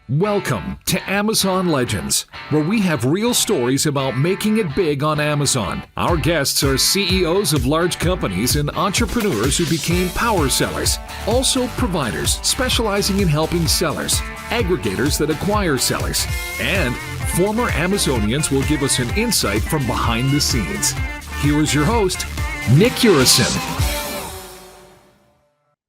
Welcome to Amazon Legends, where we have real stories about making it big on Amazon. Our guests are CEOs of large companies and entrepreneurs who became power sellers, also providers specializing in helping sellers, aggregators that acquire sellers, and former Amazonians will give us an insight from behind the scenes. Here is your host, Nick Urison.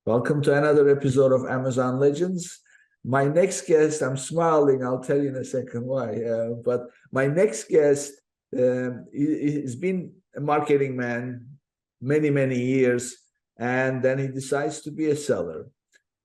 Welcome to another episode of Amazon Legends. My next guest, I'm smiling, I'll tell you in a second why, but my next guest he's been a marketing man many years, and then he decides to be a seller.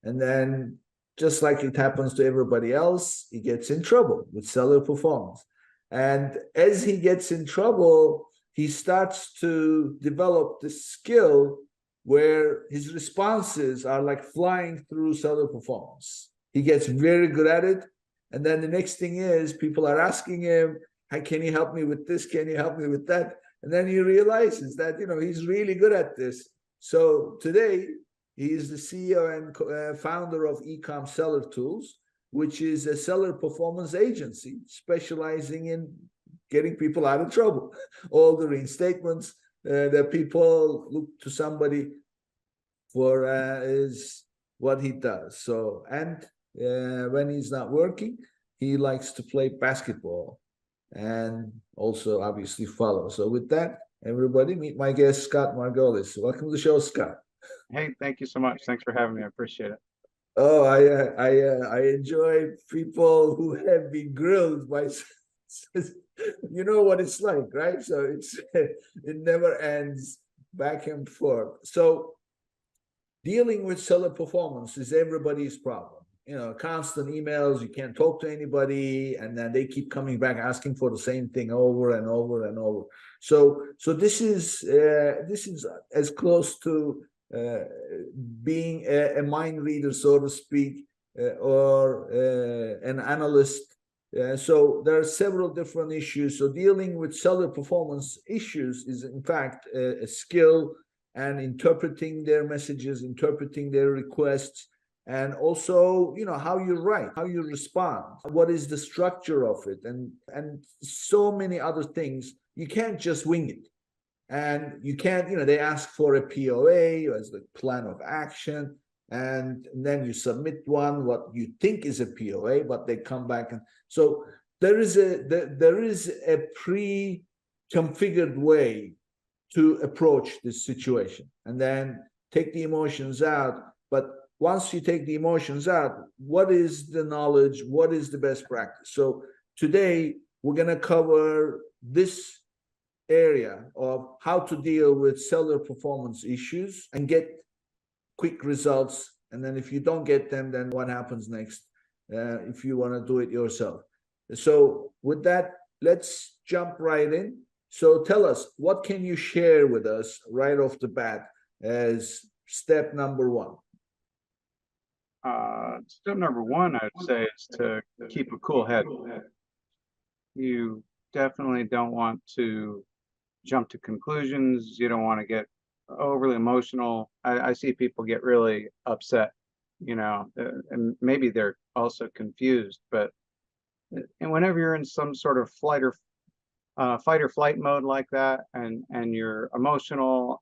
And then, just like it happens to everybody else, he gets in trouble with seller performance. And as he gets in trouble, he starts to develop the skill where his responses are like flying through seller performance. He gets very good at it. And then the next thing is people are asking him, hey, can you help me with this? Can you help me with that? And then he realizes that, he's really good at this. So today, he is the CEO and founder of Ecom Seller Tools, which is a seller performance agency specializing in getting people out of trouble. All the reinstatements that people look to somebody for is what he does. So, and when he's not working, he likes to play basketball and also obviously follow. So with that, everybody, meet my guest, Scott Margolius. Welcome to the show, Scott. Hey, thank you so much. Thanks for having me. I appreciate it. Oh, I enjoy people who have been grilled by, you know what it's like, right? So it never ends, back and forth. So dealing with seller performance is everybody's problem. Constant emails, you can't talk to anybody, and then they keep coming back asking for the same thing over and over and over. So this is as close to being a mind reader, so to speak, or an analyst. So there are several different issues. So dealing with seller performance issues is in fact a skill, and interpreting their messages, interpreting their requests, and also, how you write, how you respond, what is the structure of it, and so many other things. You can't just wing it. And you can't, they ask for a POA as the plan of action, and then you submit one, what you think is a POA, but they come back. And so there is a pre-configured way to approach this situation, and then take the emotions out. But once you take the emotions out, what is the knowledge? What is the best practice? So today we're going to cover this area of how to deal with seller performance issues and get quick results. And then if you don't get them, then what happens next if you want to do it yourself? So with that, let's jump right in. So tell us, what can you share with us right off the bat as step number one? Step number one, I'd say, is to keep a cool head. You definitely don't want to jump to conclusions. You don't want to get overly emotional. I see people get really upset, and maybe they're also confused. But and whenever you're in some sort of fight or flight mode like that, and you're emotional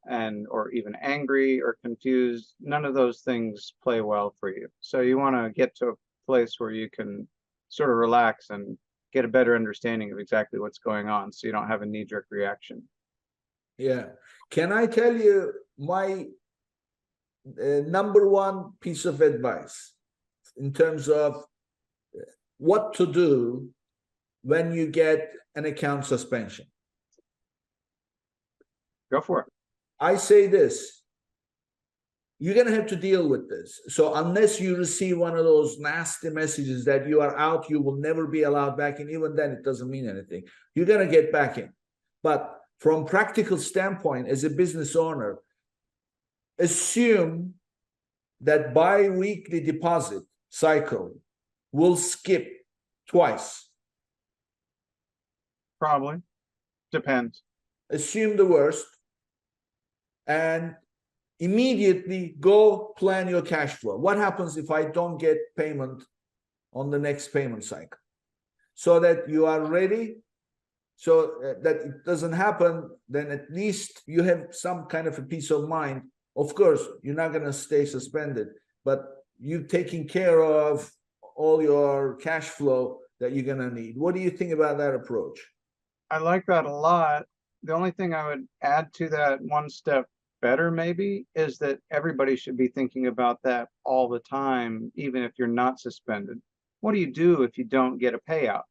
or even angry or confused, none of those things play well for you. So you want to get to a place where you can sort of relax and get a better understanding of exactly what's going on, so you don't have a knee-jerk reaction. Yeah. Can I tell you my number one piece of advice in terms of what to do when you get an account suspension? Go for it. I say this: you're going to have to deal with this. So unless you receive one of those nasty messages that you are out, you will never be allowed back in, even then it doesn't mean anything. You're going to get back in. But from practical standpoint, as a business owner, assume that bi-weekly deposit cycle will skip twice. Probably. Depends. Assume the worst and immediately go plan your cash flow. What happens if I don't get payment on the next payment cycle, so that you are ready, so that it doesn't happen. Then at least you have some kind of a peace of mind. Of course, you're not going to stay suspended, but you're taking care of all your cash flow that you're going to need. What do you think about that approach? I like that a lot. The only thing I would add to that one step better maybe is that everybody should be thinking about that all the time, even if you're not suspended. What do you do if you don't get a payout?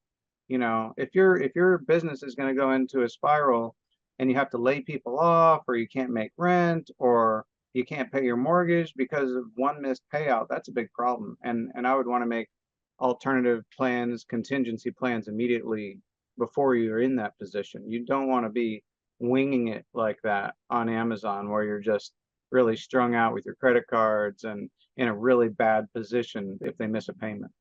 You know, if your business is going to go into a spiral and you have to lay people off, or you can't make rent, or you can't pay your mortgage because of one missed payout, that's a big problem. And I would want to make alternative plans, contingency plans immediately before you're in that position. You don't want to be winging it like that on Amazon, where you're just really strung out with your credit cards and in a really bad position if they miss a payment.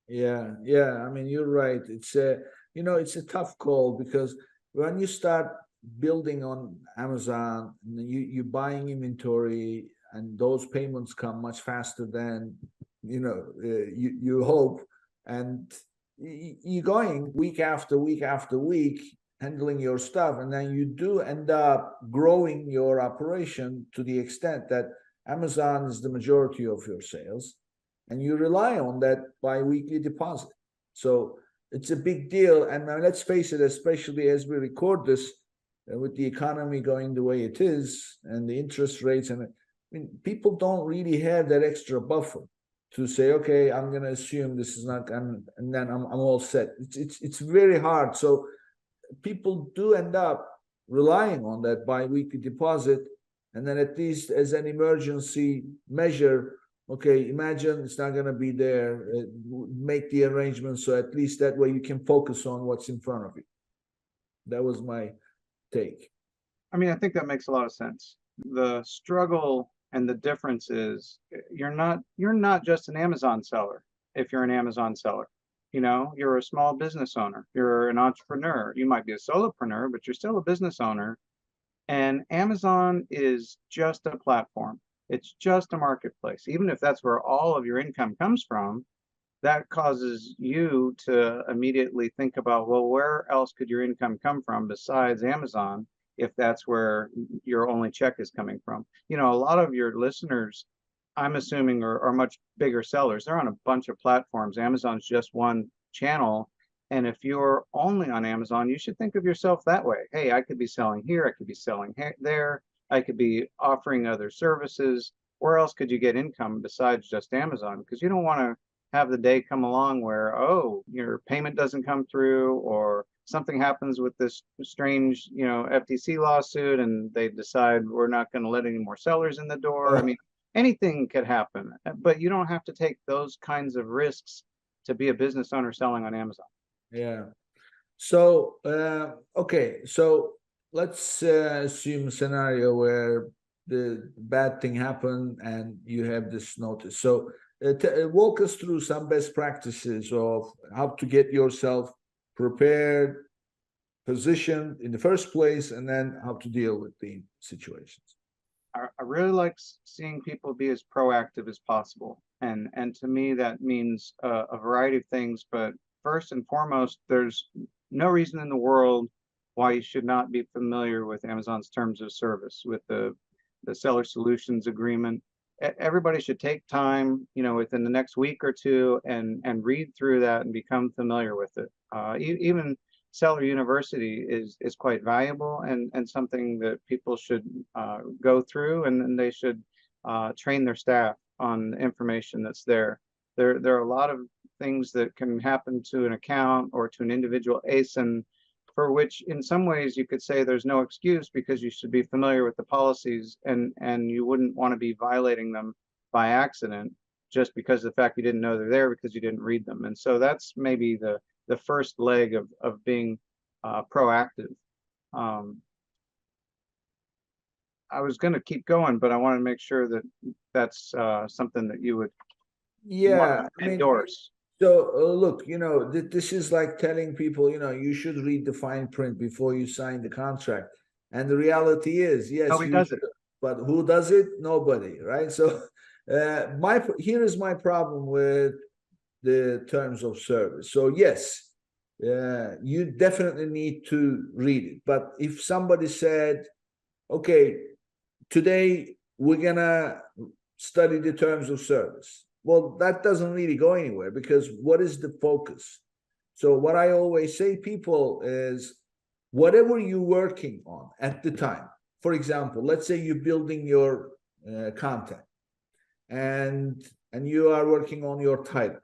Yeah, yeah. I mean, you're right. It's a, it's a tough call, because when you start building on Amazon, you're buying inventory, and those payments come much faster than you hope, and you're going week after week after week handling your stuff, and then you do end up growing your operation to the extent that Amazon is the majority of your sales, and you rely on that bi-weekly deposit. So it's a big deal. And let's face it, especially as we record this, with the economy going the way it is and the interest rates, and I mean, people don't really have that extra buffer to say, okay, I'm going to assume this is not, and then I'm all set. It's very hard. So people do end up relying on that bi-weekly deposit, and then at least as an emergency measure, okay, imagine it's not going to be there, make the arrangements, so at least that way you can focus on what's in front of you. That was my take. I mean, I think that makes a lot of sense. The struggle and the difference is you're not just an Amazon seller. If you're an Amazon seller, you're a small business owner, you're an entrepreneur, you might be a solopreneur, but you're still a business owner. And Amazon is just a platform. It's just a marketplace. Even if that's where all of your income comes from, that causes you to immediately think about, well, where else could your income come from besides Amazon, if that's where your only check is coming from? A lot of your listeners, I'm assuming, are much bigger sellers. They're on a bunch of platforms. Amazon's just one channel. And if you're only on Amazon, you should think of yourself that way. Hey, I could be selling here, I could be selling there, I could be offering other services. Where else could you get income besides just Amazon? Because you don't want to have the day come along where, oh, your payment doesn't come through, or something happens with this strange, FTC lawsuit, and they decide we're not going to let any more sellers in the door. I mean, anything could happen, but you don't have to take those kinds of risks to be a business owner selling on Amazon. Yeah. So, okay. So let's assume a scenario where the bad thing happened and you have this notice. So walk us through some best practices of how to get yourself prepared, positioned in the first place, and then how to deal with the situations. I really like seeing people be as proactive as possible. And to me, that means a variety of things. But first and foremost, there's no reason in the world why you should not be familiar with Amazon's terms of service, with the seller solutions agreement. Everybody should take time, within the next week or two, and read through that and become familiar with it. Even Seller University is quite valuable, and something that people should go through, and they should train their staff on the information that's there. There are a lot of things that can happen to an account or to an individual ASIN, for which in some ways you could say there's no excuse, because you should be familiar with the policies, and you wouldn't want to be violating them by accident just because of the fact you didn't know they're there because you didn't read them. And so that's maybe the first leg of being proactive. I was going to keep going, but I want to make sure that that's something that you would endorse. So look, this is like telling people, you should read the fine print before you sign the contract. And the reality is, yes, nobody does it. But who does it? Nobody, right? So here is my problem with the terms of service. So yes, you definitely need to read it. But if somebody said, okay, today we're gonna study the terms of service, well, that doesn't really go anywhere, because what is the focus? So what I always say people is, whatever you're working on at the time, for example, let's say you're building your content and you are working on your title,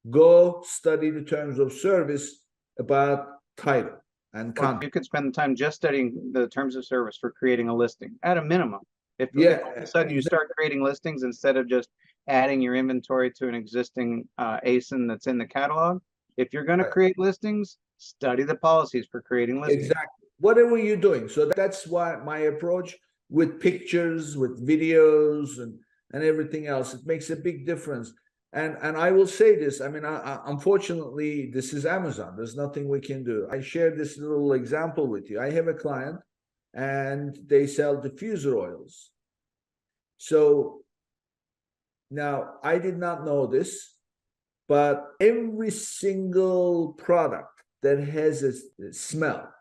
go study the terms of service about title and Or content. you could spend the time just studying the terms of service for creating a listing at a minimum. If Yeah, all of a sudden you start creating listings instead of just adding your inventory to an existing ASIN that's in the catalog, if you're going to Right. create listings, study the policies for creating listings. Exactly. Whatever you're doing. So that's why my approach with pictures, with videos, and everything else, it makes a big difference. And I will say this, I mean, unfortunately, this is Amazon. There's nothing we can do. I shared this little example with you. I have a client and they sell diffuser oils. So now I did not know this, but every single product that has a smell,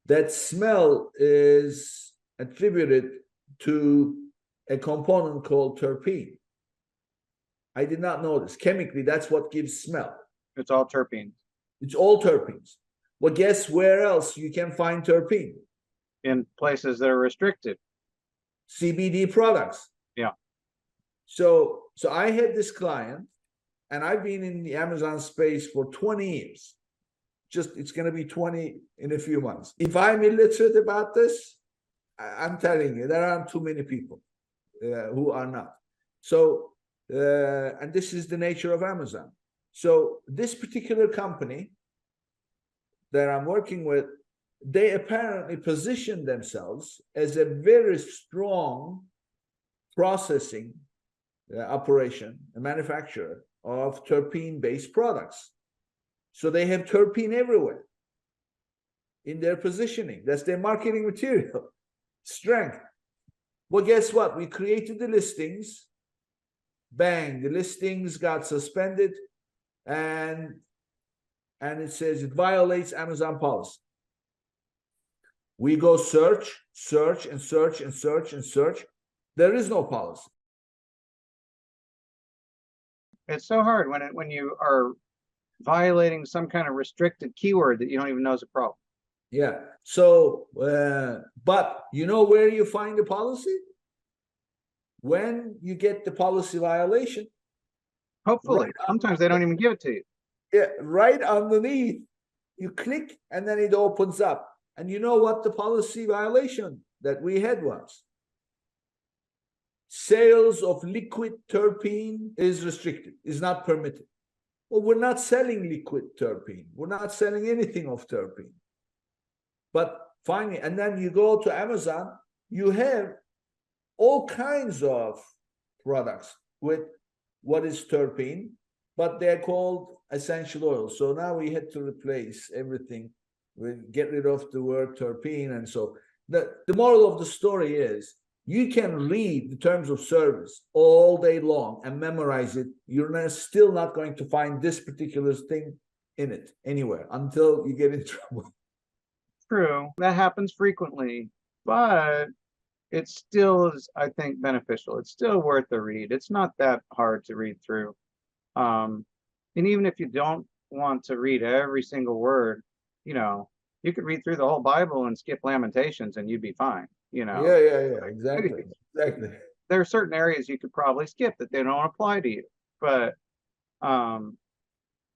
that smell is attributed to a component called terpene. I did not know this. Chemically, that's what gives smell. It's all terpenes. It's all terpenes. Well, guess where else you can find terpene? In places that are restricted. CBD products. Yeah. So I had this client, and I've been in the Amazon space for 20 years. It's going to be 20 in a few months. If I'm illiterate about this, I'm telling you, there aren't too many people who are not. So, and this is the nature of Amazon. So this particular company that I'm working with, they apparently position themselves as a very strong processing operation, a manufacturer of terpene-based products. So they have terpene everywhere in their positioning. That's their marketing material, strength. Well, guess what? We created the listings. Bang, the listings got suspended, and it says it violates Amazon policy. We go search, and search, and search, and search. There is no policy. It's so hard when you are violating some kind of restricted keyword that you don't even know is a problem. Yeah. So, but you know where you find the policy? When you get the policy violation. Hopefully, sometimes they don't even give it to you. Yeah, right underneath, you click and then it opens up. And you know what the policy violation that we had was? Sales of liquid terpene is restricted, is not permitted. Well, we're not selling liquid terpene. We're not selling anything of terpene. But finally, and then you go to Amazon, you have all kinds of products with what is terpene, but they're called essential oils. So now we had to replace everything. We get rid of the word terpene. And so the moral of the story is, you can read the terms of service all day long and memorize it. You're still not going to find this particular thing in it anywhere until you get in trouble. True, that happens frequently, but it still is, I think, beneficial. It's still worth the read. It's not that hard to read through. And even if you don't want to read every single word, you know, you could read through the whole Bible and skip Lamentations and you'd be fine, you know. Yeah, exactly. There are certain areas you could probably skip that they don't apply to you, but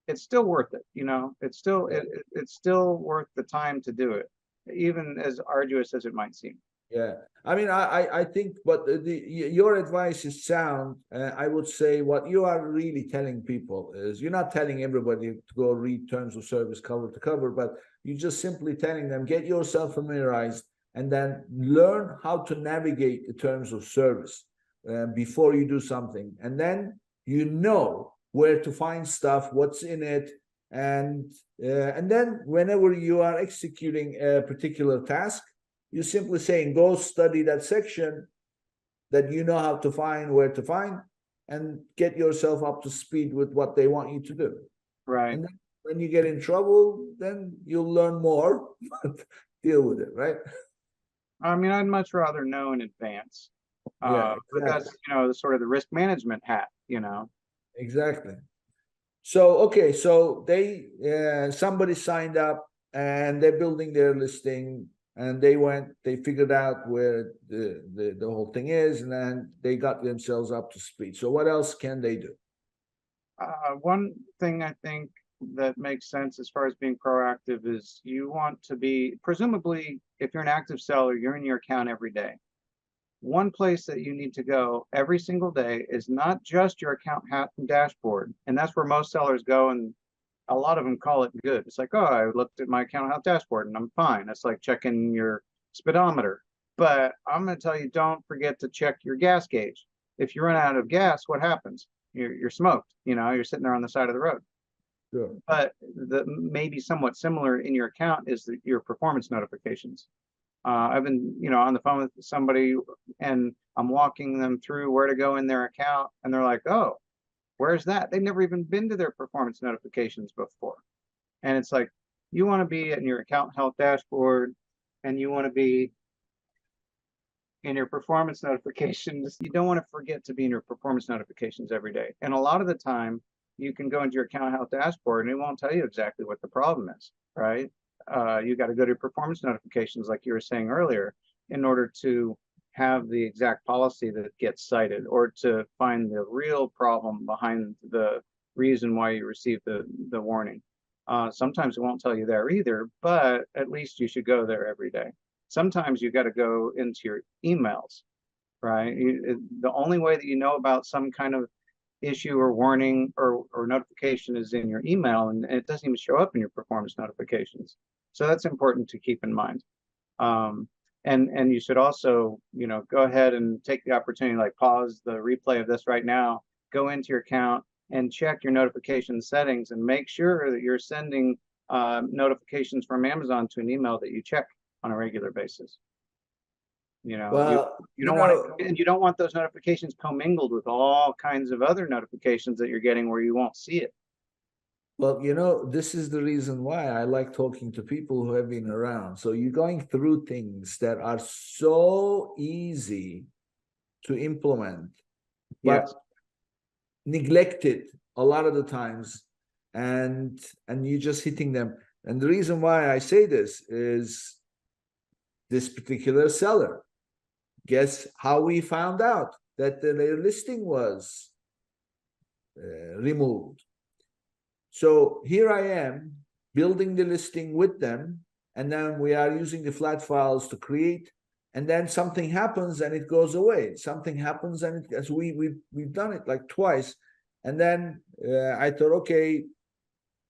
it's still worth it, you know. It's still worth the time to do it, even as arduous as it might seem. Yeah, I mean, I think, but your advice is sound. I would say what you are really telling people is, you're not telling everybody to go read terms of service cover to cover, but you're just simply telling them, get yourself familiarized and then learn how to navigate the terms of service before you do something. And then you know where to find stuff, what's in it, and then whenever you are executing a particular task, you're simply saying, go study that section that you know how to find, where to find, and get yourself up to speed with what they want you to do. Right. And then when you get in trouble, then you'll learn more, but deal with it, right? I mean, I'd much rather know in advance. Yeah, But that's, the sort of the risk management hat, exactly. So, okay, so they somebody signed up and they're building their listing, and they figured out where the whole thing is, and then they got themselves up to speed. So what else can they do? One thing I think that makes sense as far as being proactive is you want to be, presumably, if you're an active seller, you're in your account every day. One place that you need to go every single day is not just your account dashboard. And that's where most sellers go, and a lot of them call it good. It's like, oh, I looked at my account dashboard and I'm fine. It's like checking your speedometer. But I'm going to tell you, don't forget to check your gas gauge. If you run out of gas, what happens? You're smoked. You're sitting there on the side of the road. Sure. But the maybe somewhat similar in your account is your performance notifications. I've been, on the phone with somebody, and I'm walking them through where to go in their account, and they're like, "Oh, where's that?" They've never even been to their performance notifications before. And it's like, you want to be in your account health dashboard, and you want to be in your performance notifications. You don't want to forget to be in your performance notifications every day. And a lot of the time, you can go into your account health dashboard and it won't tell you exactly what the problem is, right? You got to go to performance notifications, like you were saying earlier, in order to have the exact policy that gets cited, or to find the real problem behind the reason why you received the warning. Sometimes it won't tell you there either, but at least you should go there every day. Sometimes you got to go into your emails, right? The only way that you know about some kind of issue or warning or notification is in your email, and it doesn't even show up in your performance notifications. So that's important to keep in mind. And you should also, go ahead and take the opportunity, like pause the replay of this right now, go into your account and check your notification settings and make sure that you're sending notifications from Amazon to an email that you check on a regular basis. Well, you don't want those notifications commingled with all kinds of other notifications that you're getting where you won't see it. Well, this is the reason why I like talking to people who have been around. So you're going through things that are so easy to implement, but Yes. neglected a lot of the times, and you're just hitting them. And the reason why I say this is this particular seller. Guess how we found out that their listing was removed. So here I am building the listing with them, and then we are using the flat files to create, and then something happens and it goes away. Something happens and we've done it like twice, and then I thought, okay,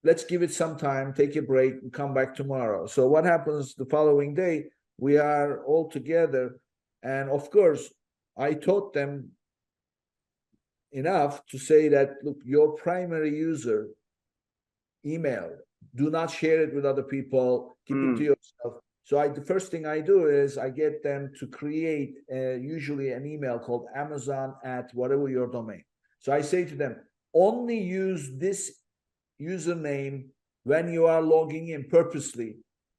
let's give it some time, take a break, and come back tomorrow. So what happens the following day? We are all together, and of course, I taught them enough to say that, look, your primary user email, do not share it with other people, keep it to yourself. So the first thing I do is I get them to create usually an email called Amazon at whatever your domain. So I say to them, only use this username when you are logging in purposely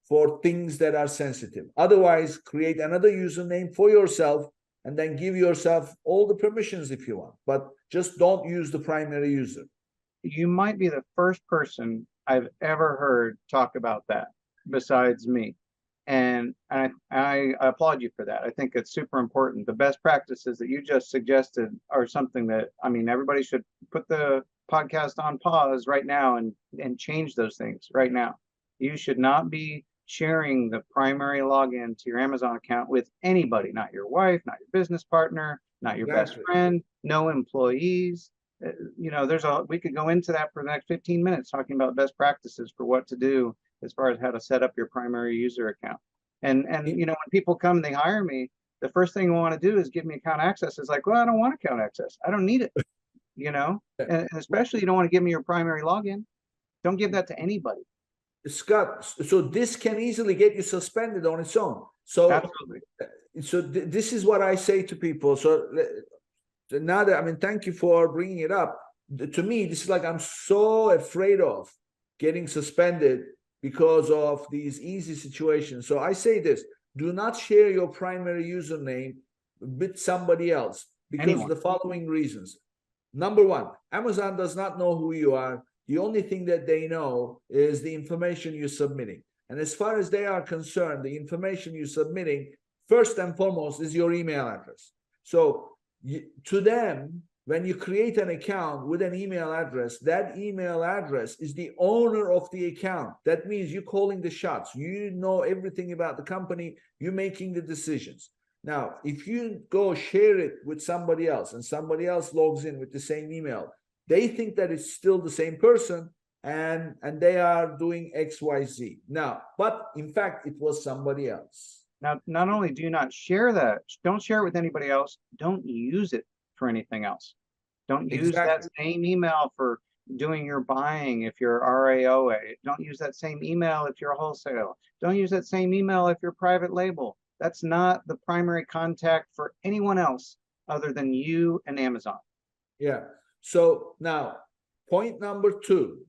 for things that are sensitive. Otherwise, create another username for yourself and then give yourself all the permissions if you want, but just don't use the primary user. You might be the first person I've ever heard talk about that besides me. And I applaud you for that. I think it's super important. The best practices that you just suggested are something that, everybody should put the podcast on pause right now and change those things right now. You should not be sharing the primary login to your Amazon account with anybody, not your wife, not your business partner, not your best friend, no employees. We could go into that for the next 15 minutes talking about best practices for what to do as far as how to set up your primary user account. And when people come and they hire me, the first thing I want to do is give me account access. It's like, well, I don't want account access. I don't need it. And especially you don't want to give me your primary login. Don't give that to anybody. Scott, so this can easily get you suspended on its own. So absolutely. So this is what I say to people. So now that, I mean, thank you for bringing it up. To me, this is like, I'm so afraid of getting suspended because of these easy situations. So I say this, do not share your primary username with somebody else because Anyone. of the following reasons. Number one, Amazon does not know who you are. The only thing that they know is the information you're submitting. And as far as they are concerned, the information you're submitting, first and foremost, is your email address. So to them, when you create an account with an email address, that email address is the owner of the account. That means you're calling the shots. You know everything about the company. You're making the decisions. Now, if you go share it with somebody else and somebody else logs in with the same email, they think that it's still the same person and they are doing XYZ. Now, but in fact, it was somebody else. Now, not only do you not share that, don't share it with anybody else, don't use it for anything else. Don't use that same email for doing your buying if you're RAOA. Don't use that same email if you're a wholesale. Don't use that same email if you're private label. That's not the primary contact for anyone else other than you and Amazon. Yeah. So now, point number two.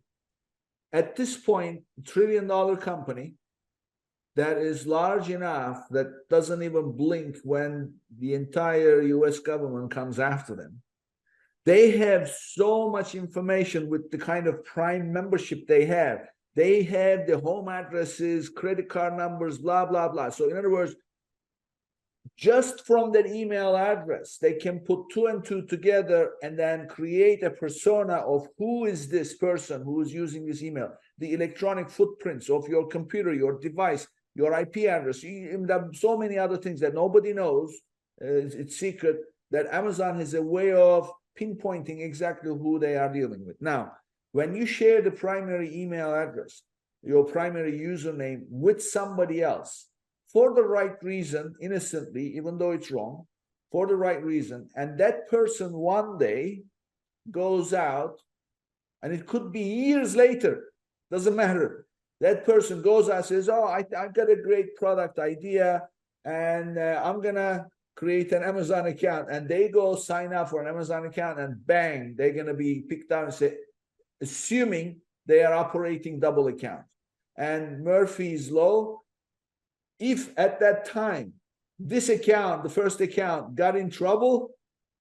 At this point, $1 trillion company that is large enough that doesn't even blink when the entire US government comes after them. They have so much information with the kind of Prime membership they have. They have the home addresses, credit card numbers, blah, blah, blah. So in other words, just from that email address, they can put two and two together and then create a persona of who is this person who is using this email, the electronic footprints of your computer, your device, your IP address. So many other things that nobody knows. It's secret, that Amazon has a way of pinpointing exactly who they are dealing with. Now, when you share the primary email address, your primary username with somebody else, for the right reason, innocently, even though it's wrong, for the right reason, and that person one day goes out, and it could be years later, doesn't matter. That person goes out and says, oh, I've got a great product idea, and I'm going to create an Amazon account. And they go sign up for an Amazon account, and bang, they're going to be picked out and say, assuming they are operating double account. And Murphy's Law, if at that time this account, the first account, got in trouble,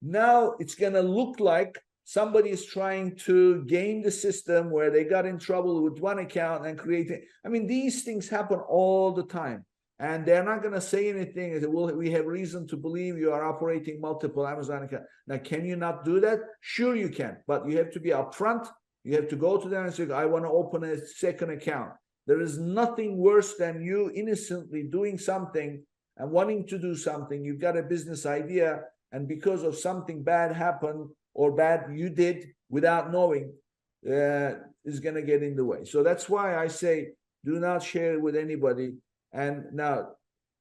now it's going to look like somebody is trying to game the system where they got in trouble with one account and creating. I mean, these things happen all the time, and they're not going to say anything. Well, we have reason to believe you are operating multiple Amazon accounts. Now, can you not do that? Sure, you can, but you have to be upfront. You have to go to them and say, I want to open a second account. There is nothing worse than you innocently doing something and wanting to do something. You've got a business idea, and because of something bad happened or bad you did without knowing, is going to get in the way. So that's why I say, do not share it with anybody. And now,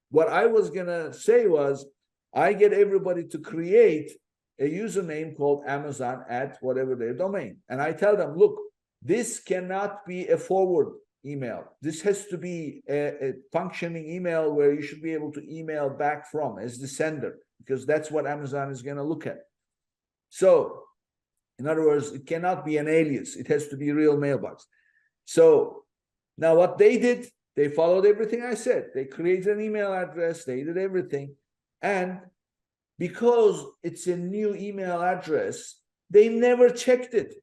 what I was going to say was, I get everybody to create a username called Amazon at whatever their domain. And I tell them, look, this cannot be a forward email. This has to be a functioning email where you should be able to email back from as the sender, because that's what Amazon is going to look at. So, in other words, it cannot be an alias. It has to be a real mailbox. So, now what they did, they followed everything I said. They created an email address. They did everything. And because it's a new email address, they never checked it.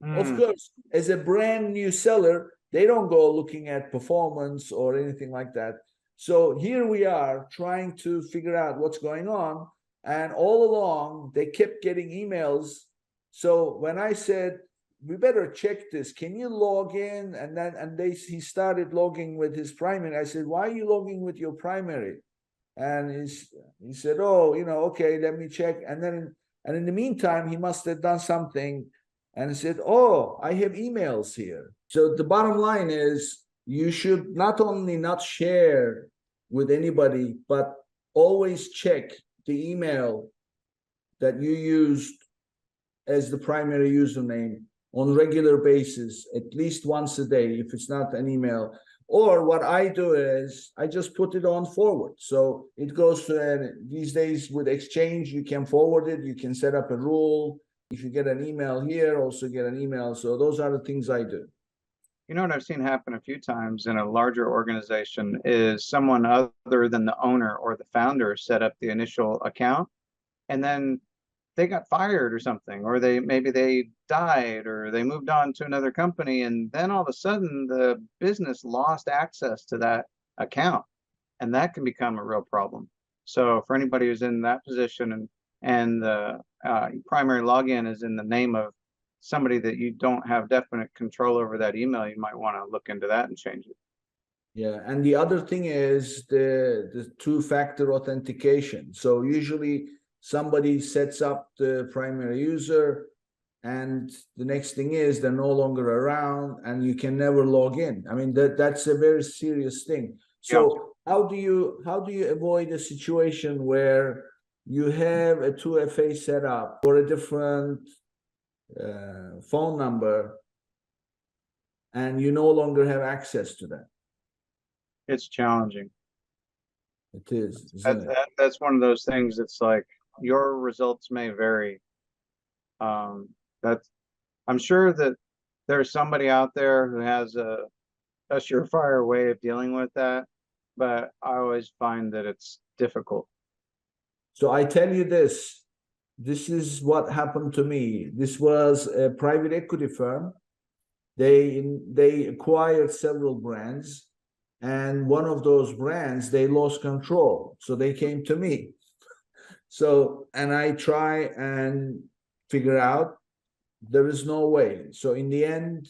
Of course, as a brand new seller, they don't go looking at performance or anything like that. So here we are trying to figure out what's going on. And all along, they kept getting emails. So when I said, we better check this, can you log in? And he started logging with his primary. I said, why are you logging with your primary? And he said, oh, okay, let me check. And in the meantime, he must have done something. And he said, oh, I have emails here. So the bottom line is, you should not only not share with anybody, but always check the email that you used as the primary username on a regular basis, at least once a day, if it's not an email. Or what I do is I just put it on forward. So it goes to, these days with Exchange, you can forward it, you can set up a rule. If you get an email here, also get an email. So those are the things I do. You know what I've seen happen a few times in a larger organization is someone other than the owner or the founder set up the initial account, and then they got fired or something, or maybe they died or they moved on to another company, and then all of a sudden the business lost access to that account, and that can become a real problem. So for anybody who's in that position and the primary login is in the name of somebody that you don't have definite control over that email, you might want to look into that and change it. Yeah, and the other thing is the two-factor authentication. So usually somebody sets up the primary user, and the next thing is they're no longer around and you can never log in. I mean, that's a very serious thing. So Yeah. how do you avoid a situation where you have a 2FA set up for a different phone number and you no longer have access to that? It's challenging. It is, isn't it? That's one of those things that's like your results may vary. That's, I'm sure that there's somebody out there who has a surefire way of dealing with that, but I always find that it's difficult. So I tell you this is what happened to me. This was a private equity firm. They acquired several brands, and one of those brands they lost control. So they came to me. So, and I try and figure out there is no way. So in the end,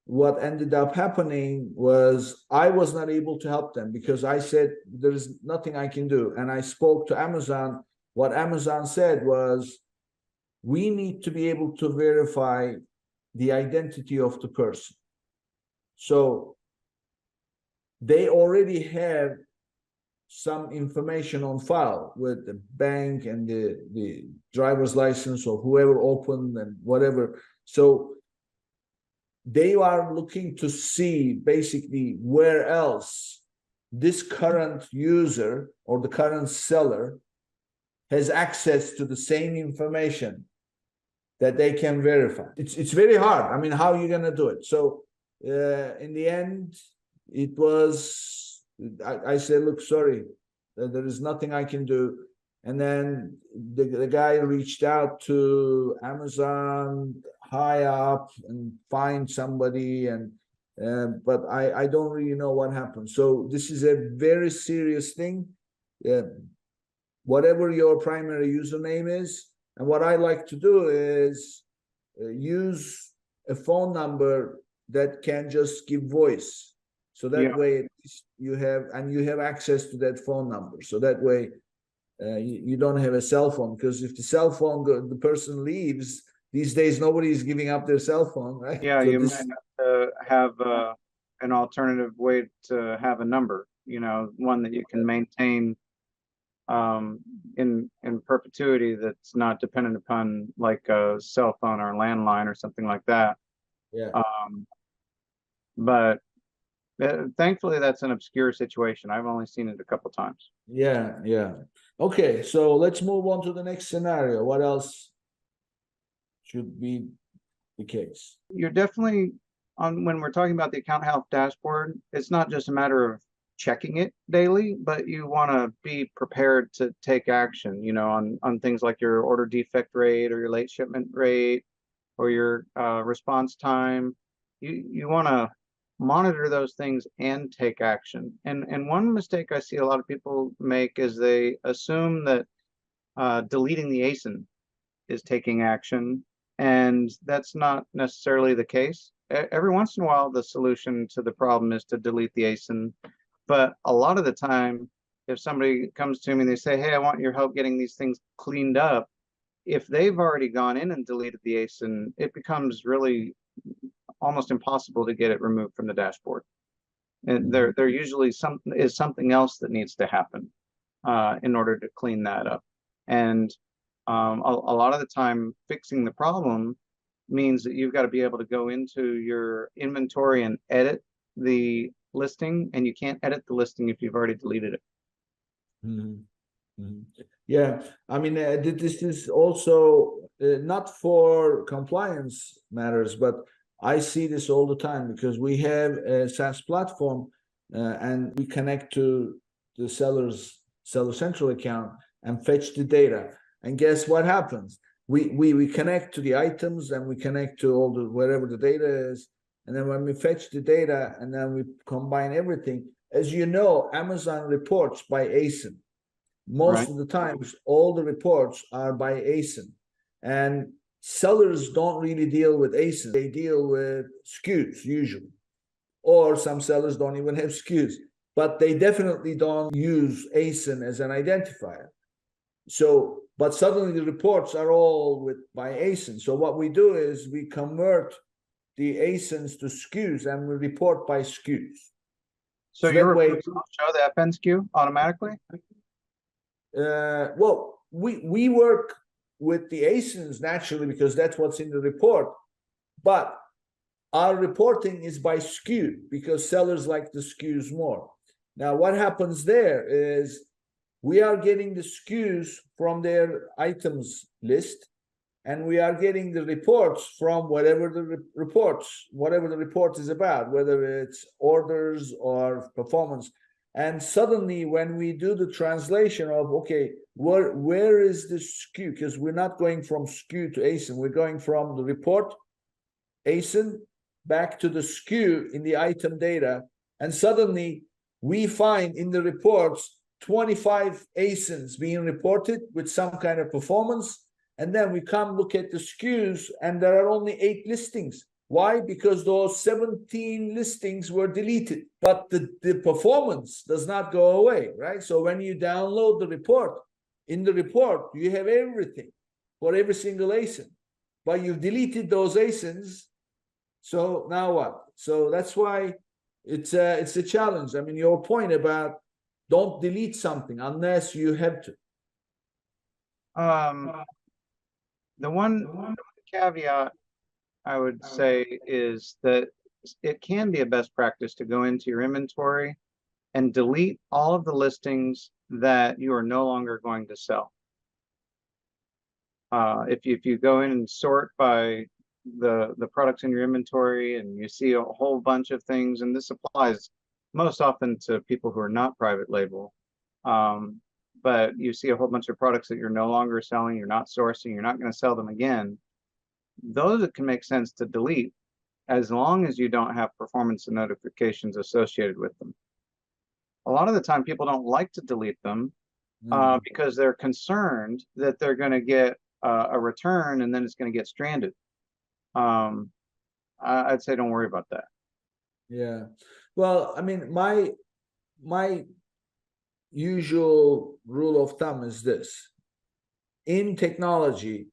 what ended up happening was I was not able to help them because I said there is nothing I can do. And I spoke to Amazon. What Amazon said was, we need to be able to verify the identity of the person. So they already have some information on file with the bank and the driver's license or whoever opened and whatever. So they are looking to see basically where else this current user or the current seller has access to the same information that they can verify. It's very hard. I mean, how are you going to do it? So in the end, it was, I said, look, sorry, there is nothing I can do. And then the guy reached out to Amazon high up and find somebody, and but I don't really know what happened. So this is a very serious thing. Whatever your primary username is, and what I like to do is use a phone number that can just give voice. So that way you have access to that phone number. So that way you don't have a cell phone, because if the cell phone the person leaves these days, nobody is giving up their cell phone, right? Yeah, So you might have an alternative way to have a number, you know, one that you can maintain in perpetuity, that's not dependent upon like a cell phone or a landline or something like that. Yeah. But thankfully that's an obscure situation. I've only seen it a couple times. Yeah. Okay, so let's move on to the next scenario. What else should be the case? You're definitely on, when we're talking about the account health dashboard, it's not just a matter of checking it daily, but you want to be prepared to take action, you know, on things like your order defect rate or your late shipment rate or your response time. You want to monitor those things and take action. And one mistake I see a lot of people make is they assume that deleting the ASIN is taking action, and that's not necessarily the case. Every once in a while, the solution to the problem is to delete the ASIN, but a lot of the time, if somebody comes to me and they say, hey, I want your help getting these things cleaned up, if they've already gone in and deleted the ASIN, it becomes really almost impossible to get it removed from the dashboard. And there usually something else that needs to happen in order to clean that up. And a lot of the time, fixing the problem means that you've got to be able to go into your inventory and edit the listing, and you can't edit the listing if you've already deleted it. Mhm. Mhm. Yeah, I mean, this is also not for compliance matters, but I see this all the time because we have a SaaS platform and we connect to the Seller Central account and fetch the data. And guess what happens? We connect to the items and we connect to all the wherever the data is. And then when we fetch the data and then we combine everything, as you know, Amazon reports by ASIN. Most Right. of the times, all the reports are by ASIN. And sellers don't really deal with ASIN. They deal with SKUs usually. Or some sellers don't even have SKUs. But they definitely don't use ASIN as an identifier. So, but suddenly the reports are all by ASIN. So what we do is we convert the ASINs to SKUs and we report by SKUs. So So your that way, reports will show the FN SKU automatically? well, we work with the ASINs naturally because that's what's in the report, but our reporting is by SKU because sellers like the SKUs more. Now, what happens there is we are getting the SKUs from their items list, and we are getting the reports from whatever the report is about, whether it's orders or performance. And suddenly, when we do the translation of, okay, where is the SKU? Because we're not going from SKU to ASIN, we're going from the report, ASIN, back to the SKU in the item data. And suddenly, we find in the reports 25 ASINs being reported with some kind of performance. And then we come look at the SKUs, and there are only 8 listings. Why? Because those 17 listings were deleted, but the performance does not go away, right? So when you download the report, in the report, you have everything for every single ASIN, but you've deleted those ASINs. So now what? So that's why it's a challenge. I mean, your point about don't delete something unless you have to. The one caveat I would say is that it can be a best practice to go into your inventory and delete all of the listings that you are no longer going to sell. If you go in and sort by the products in your inventory and you see a whole bunch of things, and this applies most often to people who are not private label, but you see a whole bunch of products that you're no longer selling, you're not sourcing, you're not going to sell them again, those it can make sense to delete as long as you don't have performance and notifications associated with them. A lot of the time people don't like to delete them because they're concerned that they're going to get a return and then it's going to get stranded. I'd say don't worry about that. Yeah. Well, I mean, my usual rule of thumb is this. In technology,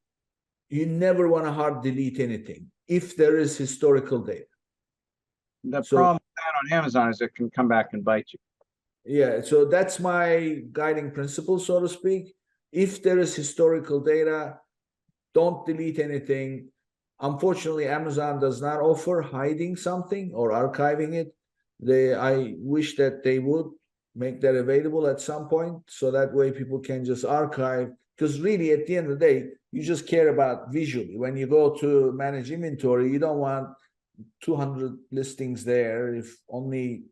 you never want to hard delete anything if there is historical data. The problem with that on Amazon is it can come back and bite you. Yeah, so that's my guiding principle, so to speak. If there is historical data, don't delete anything. Unfortunately, Amazon does not offer hiding something or archiving it. I wish that they would make that available at some point, so that way people can just archive. Because really, at the end of the day, you just care about visually. When you go to manage inventory, you don't want 200 listings there if only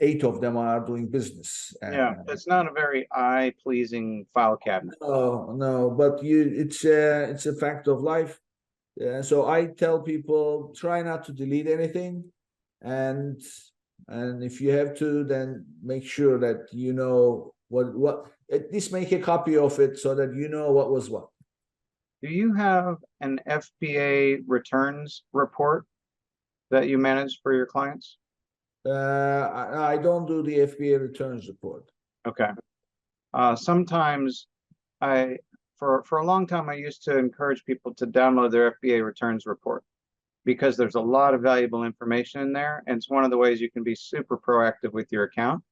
8 of them are doing business. Yeah, it's not a very eye-pleasing file cabinet. No, but it's a fact of life. So I tell people try not to delete anything, and if you have to, then make sure that you know what at least make a copy of it so that you know what was what. Do you have an FBA returns report that you manage for your clients? I don't do the FBA returns report. Okay. Sometimes for a long time, I used to encourage people to download their FBA returns report because there's a lot of valuable information in there. And it's one of the ways you can be super proactive with your account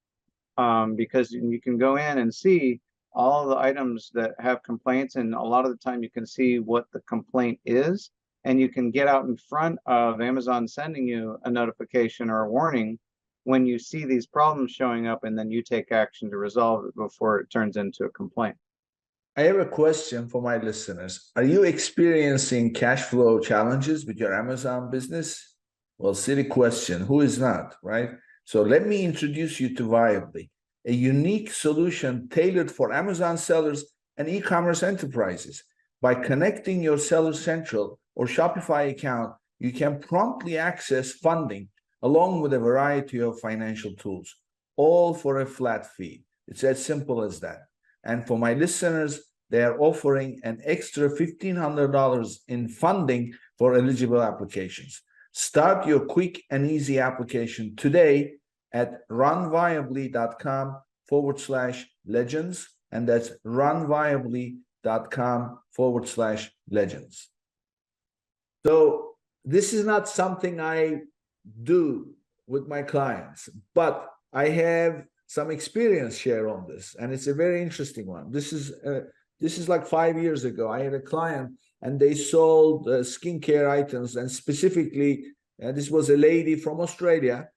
because you can go in and see all the items that have complaints. And a lot of the time you can see what the complaint is, and you can get out in front of Amazon sending you a notification or a warning when you see these problems showing up and then you take action to resolve it before it turns into a complaint. I have a question for my listeners. Are you experiencing cash flow challenges with your Amazon business? Well, silly question. Who is not, right? So let me introduce you to Viably, a unique solution tailored for Amazon sellers and e-commerce enterprises. By connecting your Seller Central or Shopify account, you can promptly access funding along with a variety of financial tools, all for a flat fee. It's as simple as that. And for my listeners, they are offering an extra $1,500 in funding for eligible applications. Start your quick and easy application today at runviably.com/legends. And that's runviably.com/legends. So this is not something I do with my clients, but I have some experience share on this, and it's a very interesting one. This is like 5 years ago. I had a client, and they sold skincare items, and specifically, this was a lady from Australia,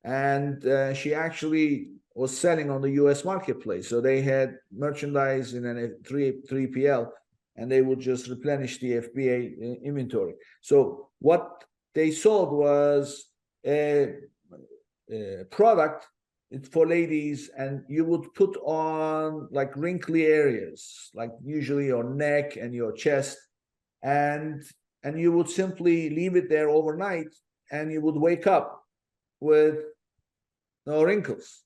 and she actually was selling on the U.S. marketplace. So they had merchandise in a 3PL, and they would just replenish the FBA inventory. So what they sold was a product. It's for ladies, and you would put on like wrinkly areas, like usually your neck and your chest, and you would simply leave it there overnight, and you would wake up with no wrinkles.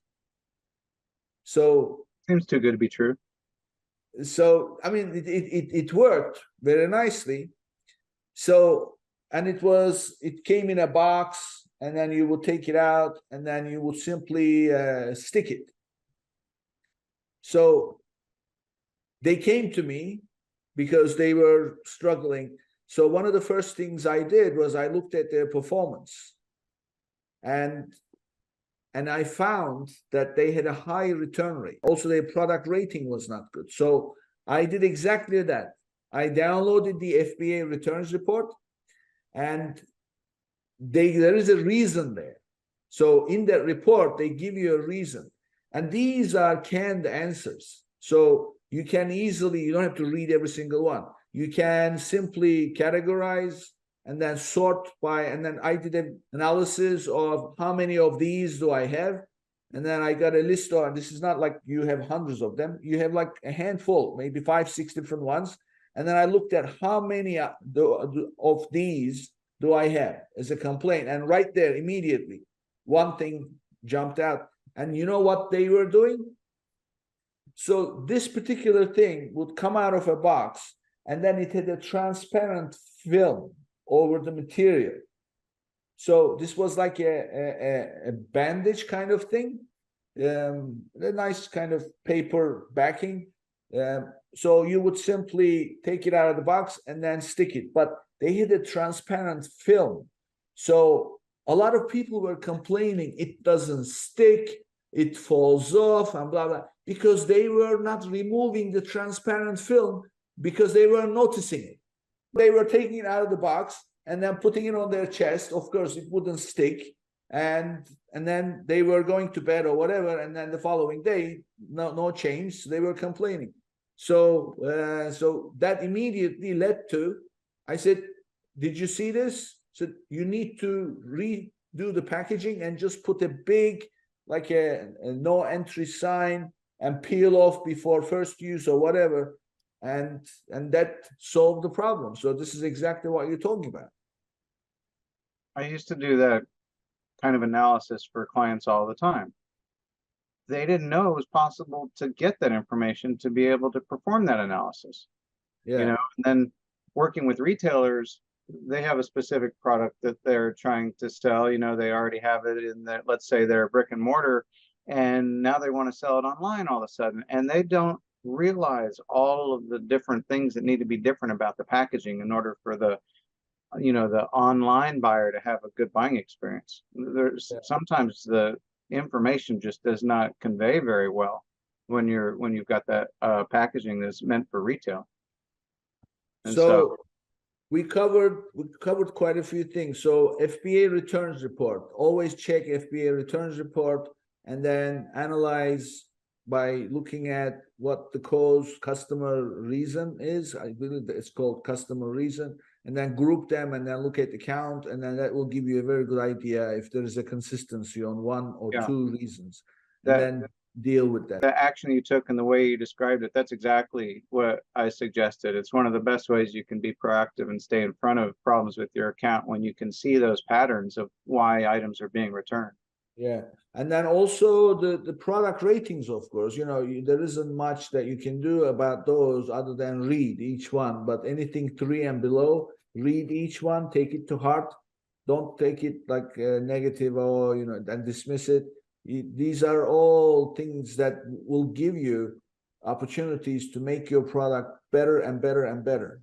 So Seems too good to be true. So I mean, it worked very nicely. So, and it came in a box, and then you would take it out, and then you would simply stick it. So they came to me because they were struggling. So one of the first things I did was I looked at their performance, and I found that they had a high return rate. Also, their product rating was not good. So I did exactly that. I downloaded the FBA Returns report, and there is a reason there. So in that report, they give you a reason. And these are canned answers. So you can easily, you don't have to read every single one. You can simply categorize and then sort by, and then I did an analysis of how many of these do I have. And then I got a list of, and this is not like you have hundreds of them. You have like a handful, maybe 5, 6 different ones. And then I looked at how many of these do I have as a complaint. And right there, immediately, one thing jumped out. And you know what they were doing? So this particular thing would come out of a box, and then it had a transparent film over the material. So this was like a bandage kind of thing, a nice kind of paper backing. So you would simply take it out of the box and then stick it. But they had a transparent film. So a lot of people were complaining it doesn't stick, it falls off, and blah, blah, because they were not removing the transparent film because they were noticing it. They were taking it out of the box and then putting it on their chest. Of course, it wouldn't stick. And then they were going to bed or whatever. And then the following day, no change. So they were complaining. So that immediately led to, I said, did you see this? So you need to redo the packaging and just put a big, like a no entry sign and peel off before first use or whatever. And that solved the problem. So this is exactly what you're talking about. I used to do that kind of analysis for clients all the time. They didn't know it was possible to get that information to be able to perform that analysis. Yeah. You know, and then working with retailers, they have a specific product that they're trying to sell. You know, they already have it in their, let's say they're brick and mortar, and now they want to sell it online all of a sudden, and they don't realize all of the different things that need to be different about the packaging in order for the, you know, the online buyer to have a good buying experience. There's sometimes the information just does not convey very well when you've got that packaging that's meant for retail. And so we covered quite a few things. So FBA returns report, always check FBA returns report and then analyze by looking at what the cause customer reason is. I believe it's called customer reason, and then group them and then look at the count, and then that will give you a very good idea if there is a consistency on one or Yeah. two reasons, and That then deal with that. the action you took and the way you described it, that's exactly what I suggested. It's one of the best ways you can be proactive and stay in front of problems with your account when you can see those patterns of why items are being returned. Yeah, and then also the product ratings, of course, there isn't much that you can do about those other than read each one, but anything 3 and below, read each one, take it to heart. Don't take it like negative or and dismiss it. These are all things that will give you opportunities to make your product better and better and better.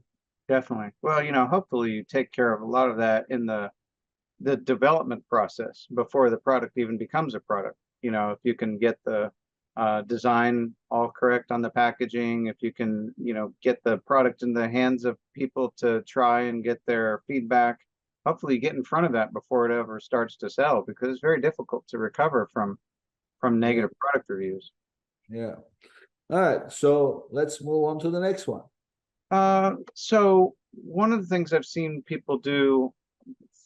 Definitely. Well, hopefully you take care of a lot of that in the development process before the product even becomes a product. If you can get the design all correct on the packaging, if you can, get the product in the hands of people to try and get their feedback, hopefully you get in front of that before it ever starts to sell, because it's very difficult to recover from negative product reviews. Yeah. All right. So let's move on to the next one. So one of the things I've seen people do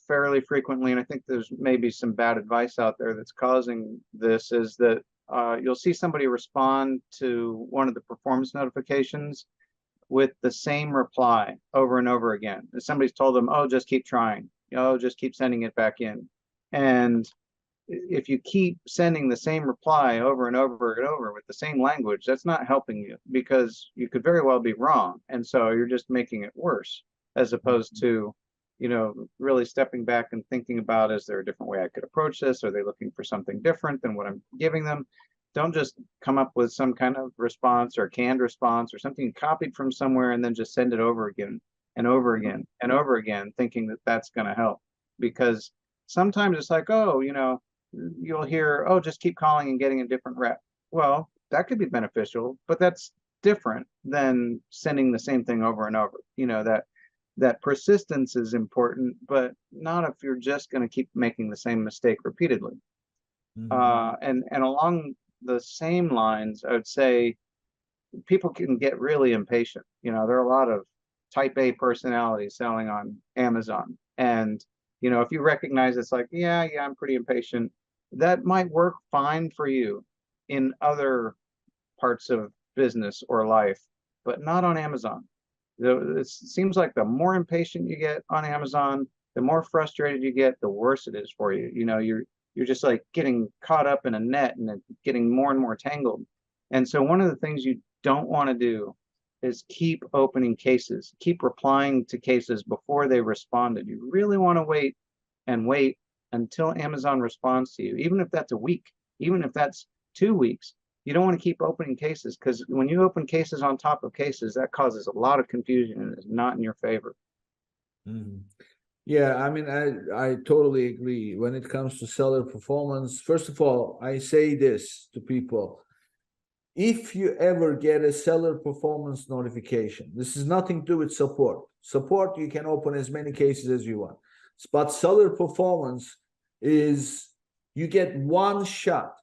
fairly frequently, and I think there's maybe some bad advice out there that's causing this, is that you'll see somebody respond to one of the performance notifications with the same reply over and over again. Somebody's told them, oh, just keep trying, just keep sending it back in. And if you keep sending the same reply over and over and over with the same language, that's not helping you, because you could very well be wrong. And so you're just making it worse, as opposed to really stepping back and thinking about, is there a different way I could approach this? Are they looking for something different than what I'm giving them? Don't just come up with some kind of response or canned response or something copied from somewhere and then just send it over again and over again and over again, thinking that that's going to help. Because sometimes it's like, oh, you'll hear, oh, just keep calling and getting a different rep. Well, that could be beneficial, but that's different than sending the same thing over and over. That persistence is important, but not if you're just going to keep making the same mistake repeatedly. And along the same lines, I would say people can get really impatient. There are a lot of type A personalities selling on Amazon. And, if you recognize it's like, yeah, I'm pretty impatient, that might work fine for you in other parts of business or life, but not on Amazon. It seems like the more impatient you get on Amazon, the more frustrated you get, the worse it is for you. You're just like getting caught up in a net and it's getting more and more tangled. And so one of the things you don't want to do is keep opening cases, keep replying to cases before they responded. You really want to wait until Amazon responds to you, even if that's a week, even if that's 2 weeks. You don't want to keep opening cases, because when you open cases on top of cases, that causes a lot of confusion and is not in your favor. Yeah, I mean, I totally agree. When it comes to seller performance, first of all, I say this to people. If you ever get a seller performance notification, this is nothing to do with support. Support, you can open as many cases as you want. But seller performance is, you get one shot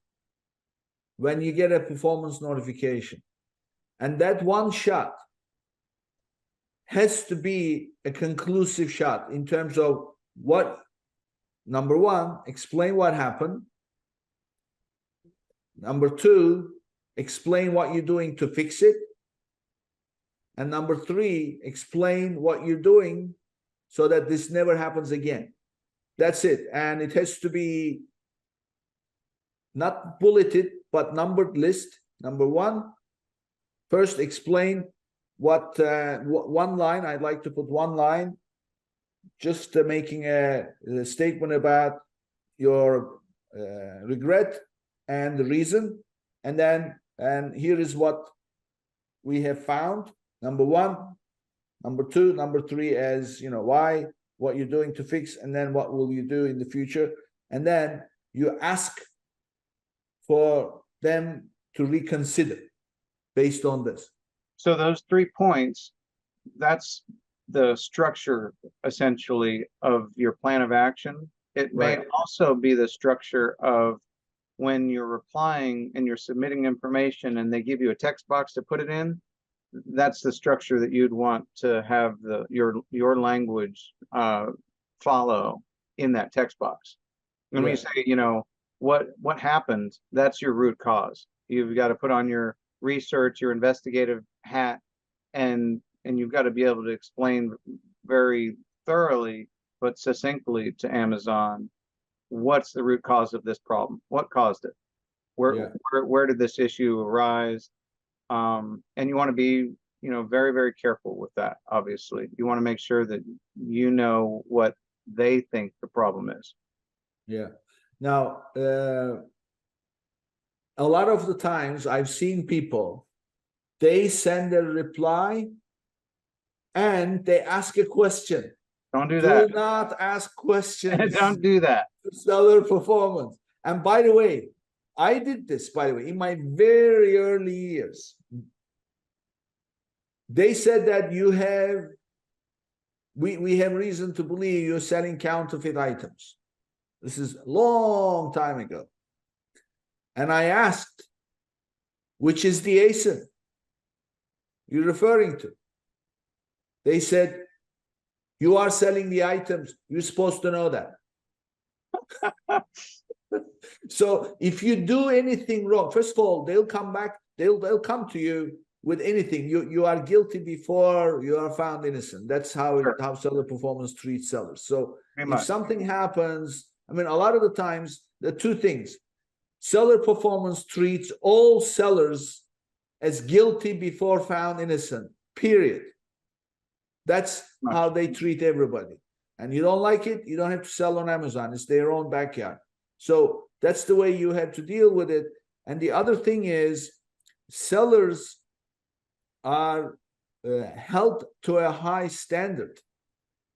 when you get a performance notification. And that one shot has to be a conclusive shot in terms of what, number one, explain what happened. Number two, explain what you're doing to fix it. And number three, explain what you're doing so that this never happens again. That's it. And it has to be not bulleted, but numbered list. Number one, first explain what one line. I'd like to put one line, just making a statement about your regret and the reason. And then, and here is what we have found. Number one, number two, number three, as why, what you're doing to fix, and then what will you do in the future. And then you ask for them to reconsider based on this. So those 3 points, that's the structure essentially of your plan of action. It may Right. also be the structure of when you're replying and you're submitting information and they give you a text box to put it in. That's the structure that you'd want to have your language follow in that text box. When we Yeah. say, what happened, that's your root cause. You've got to put on your research, your investigative hat, and you've got to be able to explain very thoroughly but succinctly to Amazon what's the root cause of this problem, what caused it, Yeah. where did this issue arise, and you want to be very, very careful with that. Obviously, you want to make sure that you know what they think the problem is. Yeah. Now, a lot of the times I've seen people, they send a reply and they ask a question. Don't do Do that. not ask questions Don't do that. to seller performance. And by the way, I did this, by the way, in my very early years. They said that we have reason to believe you're selling counterfeit items. This is a long time ago. And I asked, which is the ASIN you're referring to? They said, you are selling the items. You're supposed to know that. So if you do anything wrong, first of all, they'll come back. They'll come to you with anything. You are guilty before you are found innocent. That's how seller performance treats sellers. So if something happens, I mean, a lot of the times, there are two things. Seller performance treats all sellers as guilty before found innocent, period. That's how they treat everybody. And you don't like it, you don't have to sell on Amazon. It's their own backyard. So that's the way you have to deal with it. And the other thing is, sellers are held to a high standard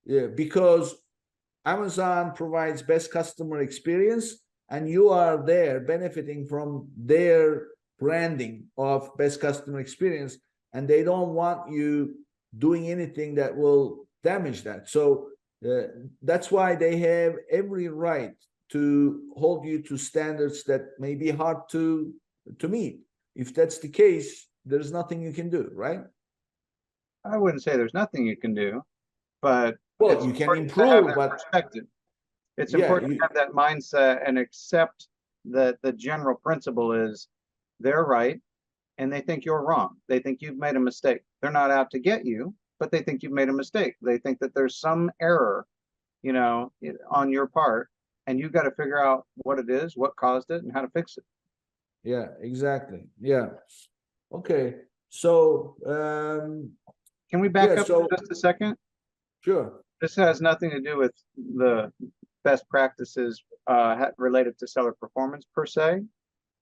because Amazon provides best customer experience, and you are there benefiting from their branding of best customer experience, and they don't want you doing anything that will damage that. So that's why they have every right to hold you to standards that may be hard to meet. If that's the case, there's nothing you can do, right? I wouldn't say there's nothing you can do, but well, you can improve, but perspective. It's important to have that mindset and accept that the general principle is they're right and they think you're wrong. They think you've made a mistake. They're not out to get you, but they think you've made a mistake. They think that there's some error, on your part, and you've got to figure out what it is, what caused it, and how to fix it. Yeah, exactly. Yeah. Okay. So can we back up for just a second? Sure. This has nothing to do with the best practices related to seller performance per se.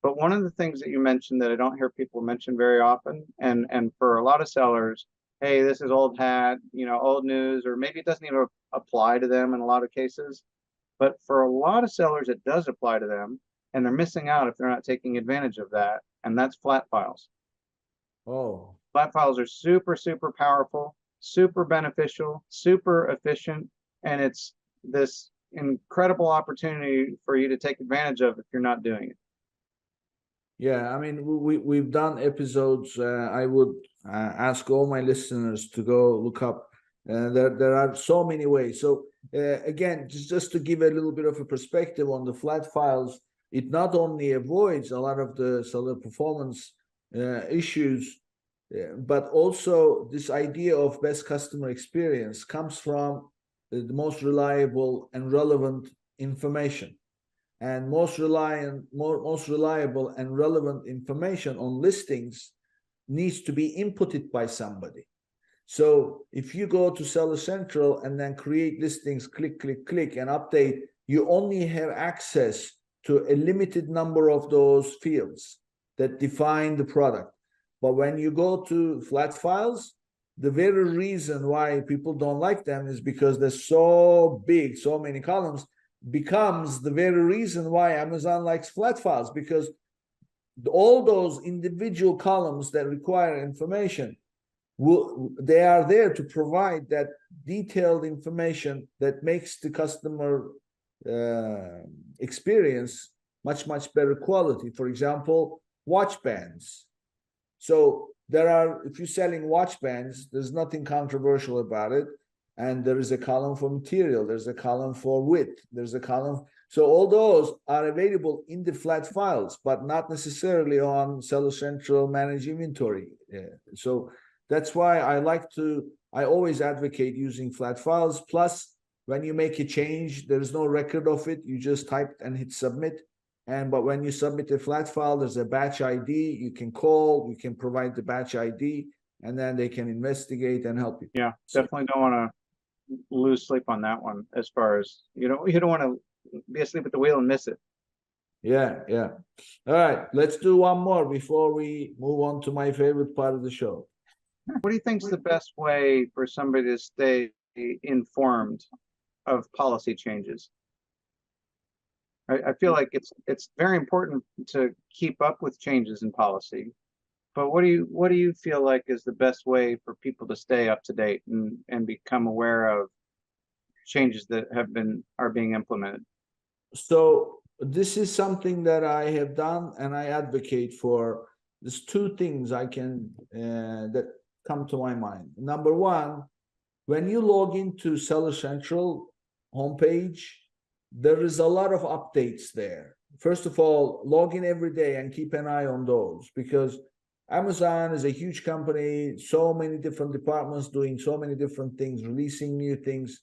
But one of the things that you mentioned that I don't hear people mention very often, and for a lot of sellers, hey, this is old hat, old news, or maybe it doesn't even apply to them in a lot of cases. But for a lot of sellers, it does apply to them, and they're missing out if they're not taking advantage of that, and that's flat files. Oh. Flat files are super, super powerful, super beneficial, super efficient, and it's this incredible opportunity for you to take advantage of if you're not doing it. Yeah, I mean, we've done episodes. I would ask all my listeners to go look up. There are so many ways. So again, just to give a little bit of a perspective on the flat files, it not only avoids a lot of the seller performance issues, but also this idea of best customer experience comes from the most reliable and relevant information. And most reliable and relevant information on listings needs to be inputted by somebody. So if you go to Seller Central and then create listings, click, and update, you only have access to a limited number of those fields that define the product. But when you go to flat files, the very reason why people don't like them is because they're so big, so many columns, becomes the very reason why Amazon likes flat files, because all those individual columns that require information they are there to provide that detailed information that makes the customer experience much better quality. For example, watch bands. So if you're selling watch bands, there's nothing controversial about it. And there is a column for material, there's a column for width, there's a column. So all those are available in the flat files, but not necessarily on Seller Central Manage Inventory. So that's why I always advocate using flat files. Plus, when you make a change, there's no record of it. You just type and hit submit. But when you submit a flat file, there's a batch ID. You can call, you can provide the batch ID, and then they can investigate and help you. Yeah, definitely don't want to lose sleep on that one. As far as you don't want to be asleep at the wheel and miss it. Yeah. All right, let's do one more before we move on to my favorite part of the show. What do you think is the best way for somebody to stay informed of policy changes? I feel like it's very important to keep up with changes in policy, but what do you feel like is the best way for people to stay up to date and become aware of changes that are being implemented? So this is something that I have done and I advocate for. There's two things I can that come to my mind. Number one, when you log into Seller Central homepage, there is a lot of updates there. First of all, log in every day and keep an eye on those, because Amazon is a huge company, so many different departments doing so many different things, releasing new things.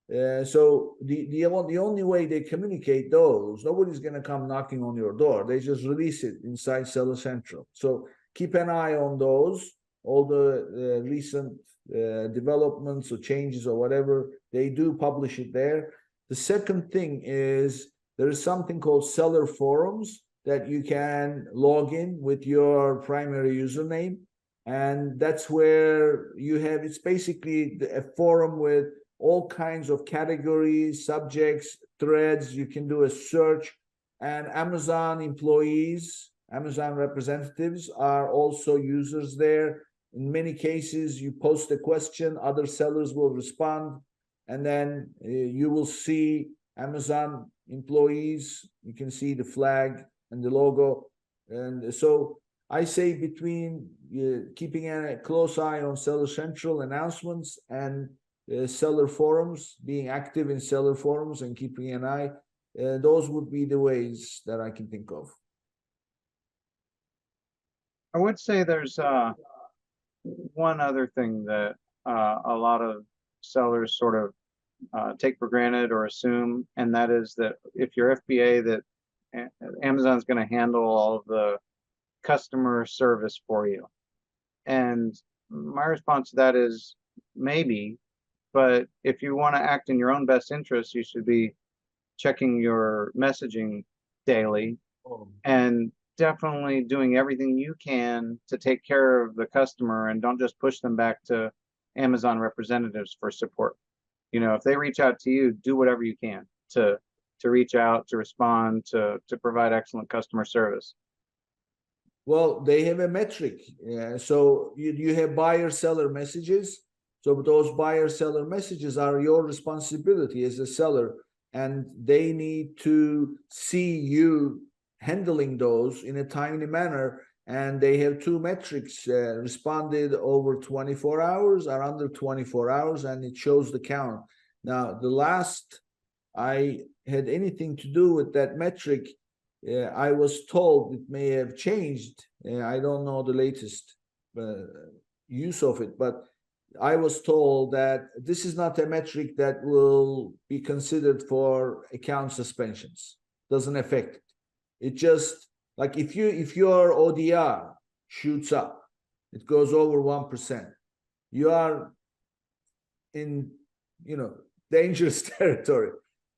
So the only way they communicate those, nobody's going to come knocking on your door. They just release it inside Seller Central. So keep an eye on those, all the recent developments or changes or whatever, they do publish it there. The second thing is there is something called seller forums that you can log in with your primary username. And that's where you have, it's basically a forum with all kinds of categories, subjects, threads. You can do a search, and Amazon employees, Amazon representatives are also users there. In many cases, you post a question, other sellers will respond, and then you will see Amazon employees. You can see the flag and the logo. And so I say between keeping a close eye on Seller Central announcements and seller forums, being active in seller forums and keeping an eye, those would be the ways that I can think of. I would say there's one other thing that a lot of sellers sort of take for granted or assume, and that is that if you're FBA, that Amazon's going to handle all of the customer service for you. And my response to that is maybe, but if you want to act in your own best interest, you should be checking your messaging daily and definitely doing everything you can to take care of the customer, and don't just push them back to Amazon representatives for support. If they reach out to you, do whatever you can to reach out, to respond, to provide excellent customer service. Well, they have a metric. So you have buyer-seller messages. So those buyer-seller messages are your responsibility as a seller, and they need to see you handling those in a timely manner. And they have two metrics, responded over 24 hours or under 24 hours, and it shows the count. Now, the last I had anything to do with that metric, I was told it may have changed. I don't know the latest use of it, but I was told that this is not a metric that will be considered for account suspensions. Doesn't affect it. It just, like if your ODR shoots up, it goes over 1%, you are in dangerous territory.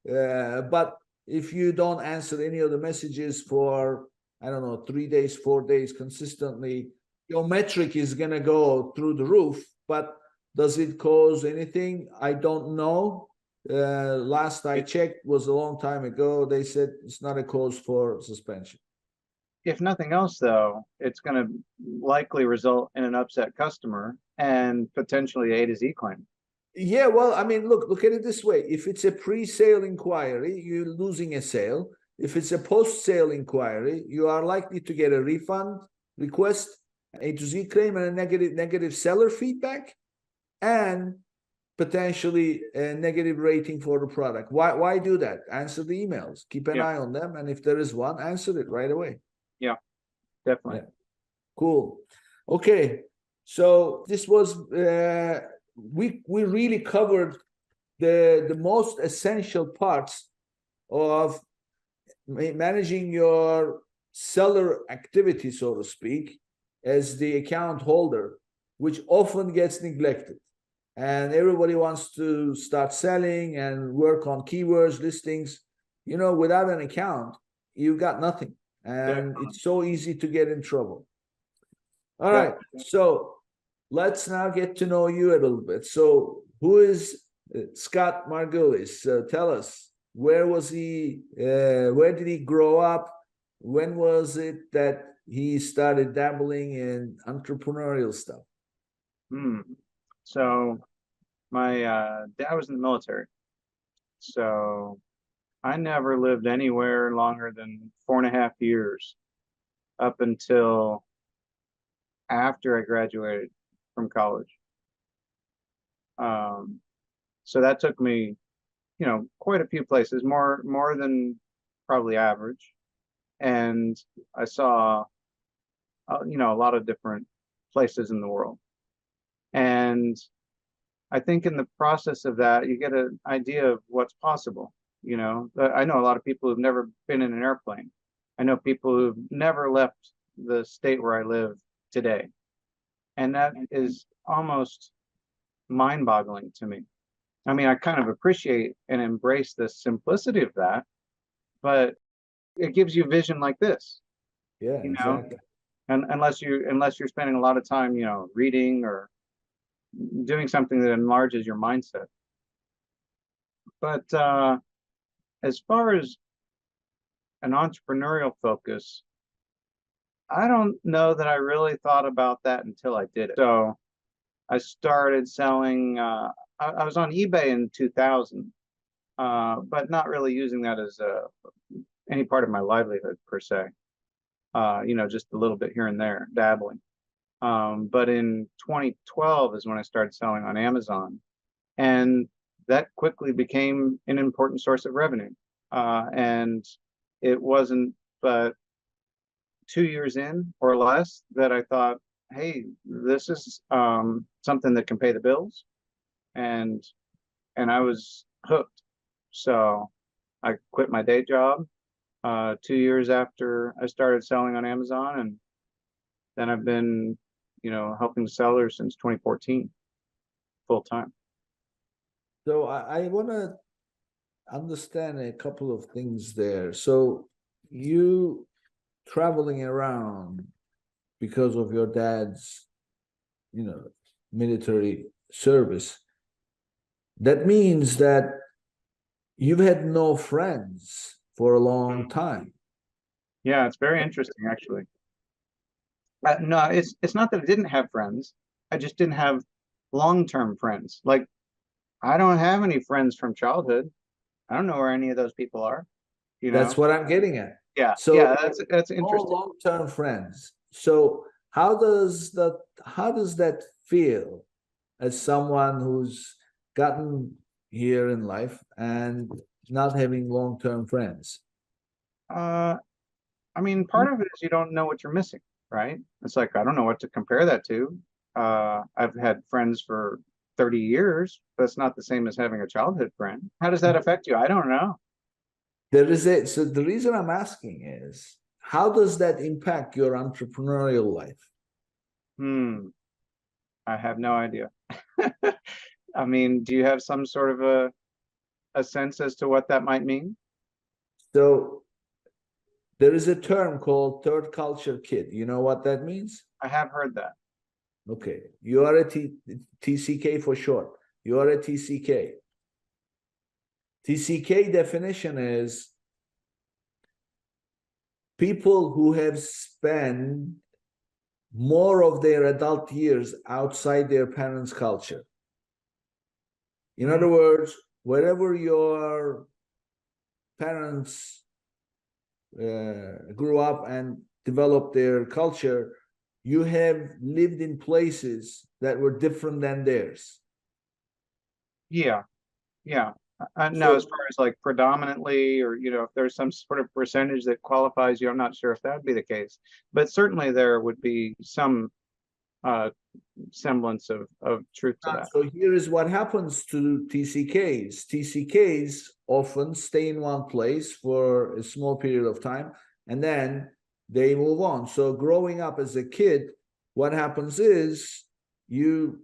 But if you don't answer any of the messages for, I don't know, 3 days, 4 days consistently, your metric is going to go through the roof. But does it cause anything? I don't know. Last I checked was a long time ago. They said it's not a cause for suspension. if nothing else, though, it's going to likely result in an upset customer and potentially A to Z claim. Yeah, well, I mean, look at it this way. If it's a pre-sale inquiry, you're losing a sale. If it's a post-sale inquiry, you are likely to get a refund request, A to Z claim, and a negative seller feedback, and potentially a negative rating for the product. Why do that? Answer the emails. Keep an eye on them, and if there is one, answer it right away. Yeah, definitely. Yeah. Cool. Okay, so this was we really covered the most essential parts of managing your seller activity, so to speak, as the account holder, which often gets neglected. And everybody wants to start selling and work on keywords, listings. You know, without an account, you got nothing. And it's so easy to get in trouble. All right, so let's now get to know you a little bit. So who is Scott Margolius? Tell us, where was he? Where did he grow up? When was it that he started dabbling in entrepreneurial stuff? So my dad was in the military. So I never lived anywhere longer than 4.5 years up until after I graduated from college. So that took me, quite a few places, more than probably average. And I saw, a lot of different places in the world. And I think in the process of that, you get an idea of what's possible. I know a lot of people who've never been in an airplane. I know people who've never left the state where I live today. And that is almost mind-boggling to me. I mean, I kind of appreciate and embrace the simplicity of that, but it gives you vision like this. Yeah, exactly. And unless you're spending a lot of time, reading or doing something that enlarges your mindset. But as far as an entrepreneurial focus, I don't know that I really thought about that until I did it. So I started selling, I was on eBay in 2000, but not really using that as any part of my livelihood per se. Just a little bit here and there, dabbling. But in 2012 is when I started selling on Amazon, and that quickly became an important source of revenue. And it wasn't but 2 years in or less that I thought, hey, this is something that can pay the bills, and I was hooked. So I quit my day job 2 years after I started selling on Amazon, and then I've been, helping sellers since 2014, full time. So I want to understand a couple of things there. So you traveling around because of your dad's, military service. That means that you've had no friends for a long time. Yeah, it's very interesting, actually. No, it's not that I didn't have friends. I just didn't have long-term friends. Like, I don't have any friends from childhood. I don't know where any of those people are. That's what I'm getting at. Yeah. So yeah, that's all interesting. long-term friends. So how does that feel as someone who's gotten here in life and not having long-term friends? I mean, part of it is you don't know what you're missing, right? It's like, I don't know what to compare that to. I've had friends for 30 years. That's not the same as having a childhood friend. How does that affect you? I don't know. So the reason I'm asking is, how does that impact your entrepreneurial life? I have no idea. I mean, do you have some sort of a sense as to what that might mean? So there is a term called third culture kid. You know what that means? I have heard that. Okay. You are a TCK for short. You are a TCK. TCK definition is people who have spent more of their adult years outside their parents' culture. In other words, wherever your parents grew up and developed their culture, you have lived in places that were different than theirs. Yeah, yeah. No, So- as far as like predominantly, or if there's some sort of percentage that qualifies you, I'm not sure if that would be the case. But certainly there would be some semblance of truth to that. So here is what happens to TCKs. TCKs often stay in one place for a small period of time, and then they move on. So growing up as a kid, what happens is you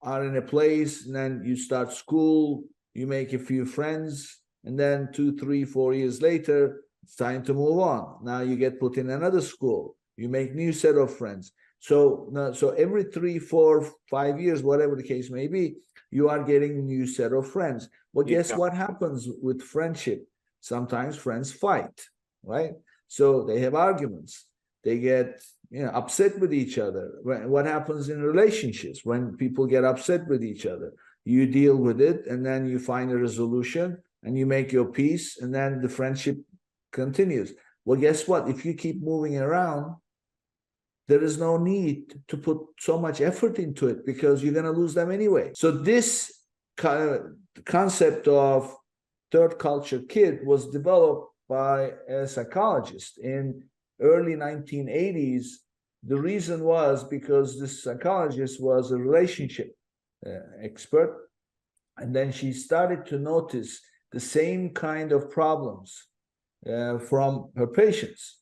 are in a place, and then you start school, you make a few friends, and then 2, 3, 4 years later, it's time to move on. Now you get put in another school, you make new set of friends. So every 3, 4, 5 years, whatever the case may be, you are getting a new set of friends. Well, guess what happens with friendship? Sometimes friends fight, right? So they have arguments. They get upset with each other. What happens in relationships when people get upset with each other? You deal with it, and then you find a resolution, and you make your peace, and then the friendship continues. Well, guess what? If you keep moving around, there is no need to put so much effort into it because you're going to lose them anyway. So this concept of third culture kid was developed by a psychologist in early 1980s. The reason was because this psychologist was a relationship expert, and then she started to notice the same kind of problems from her patients.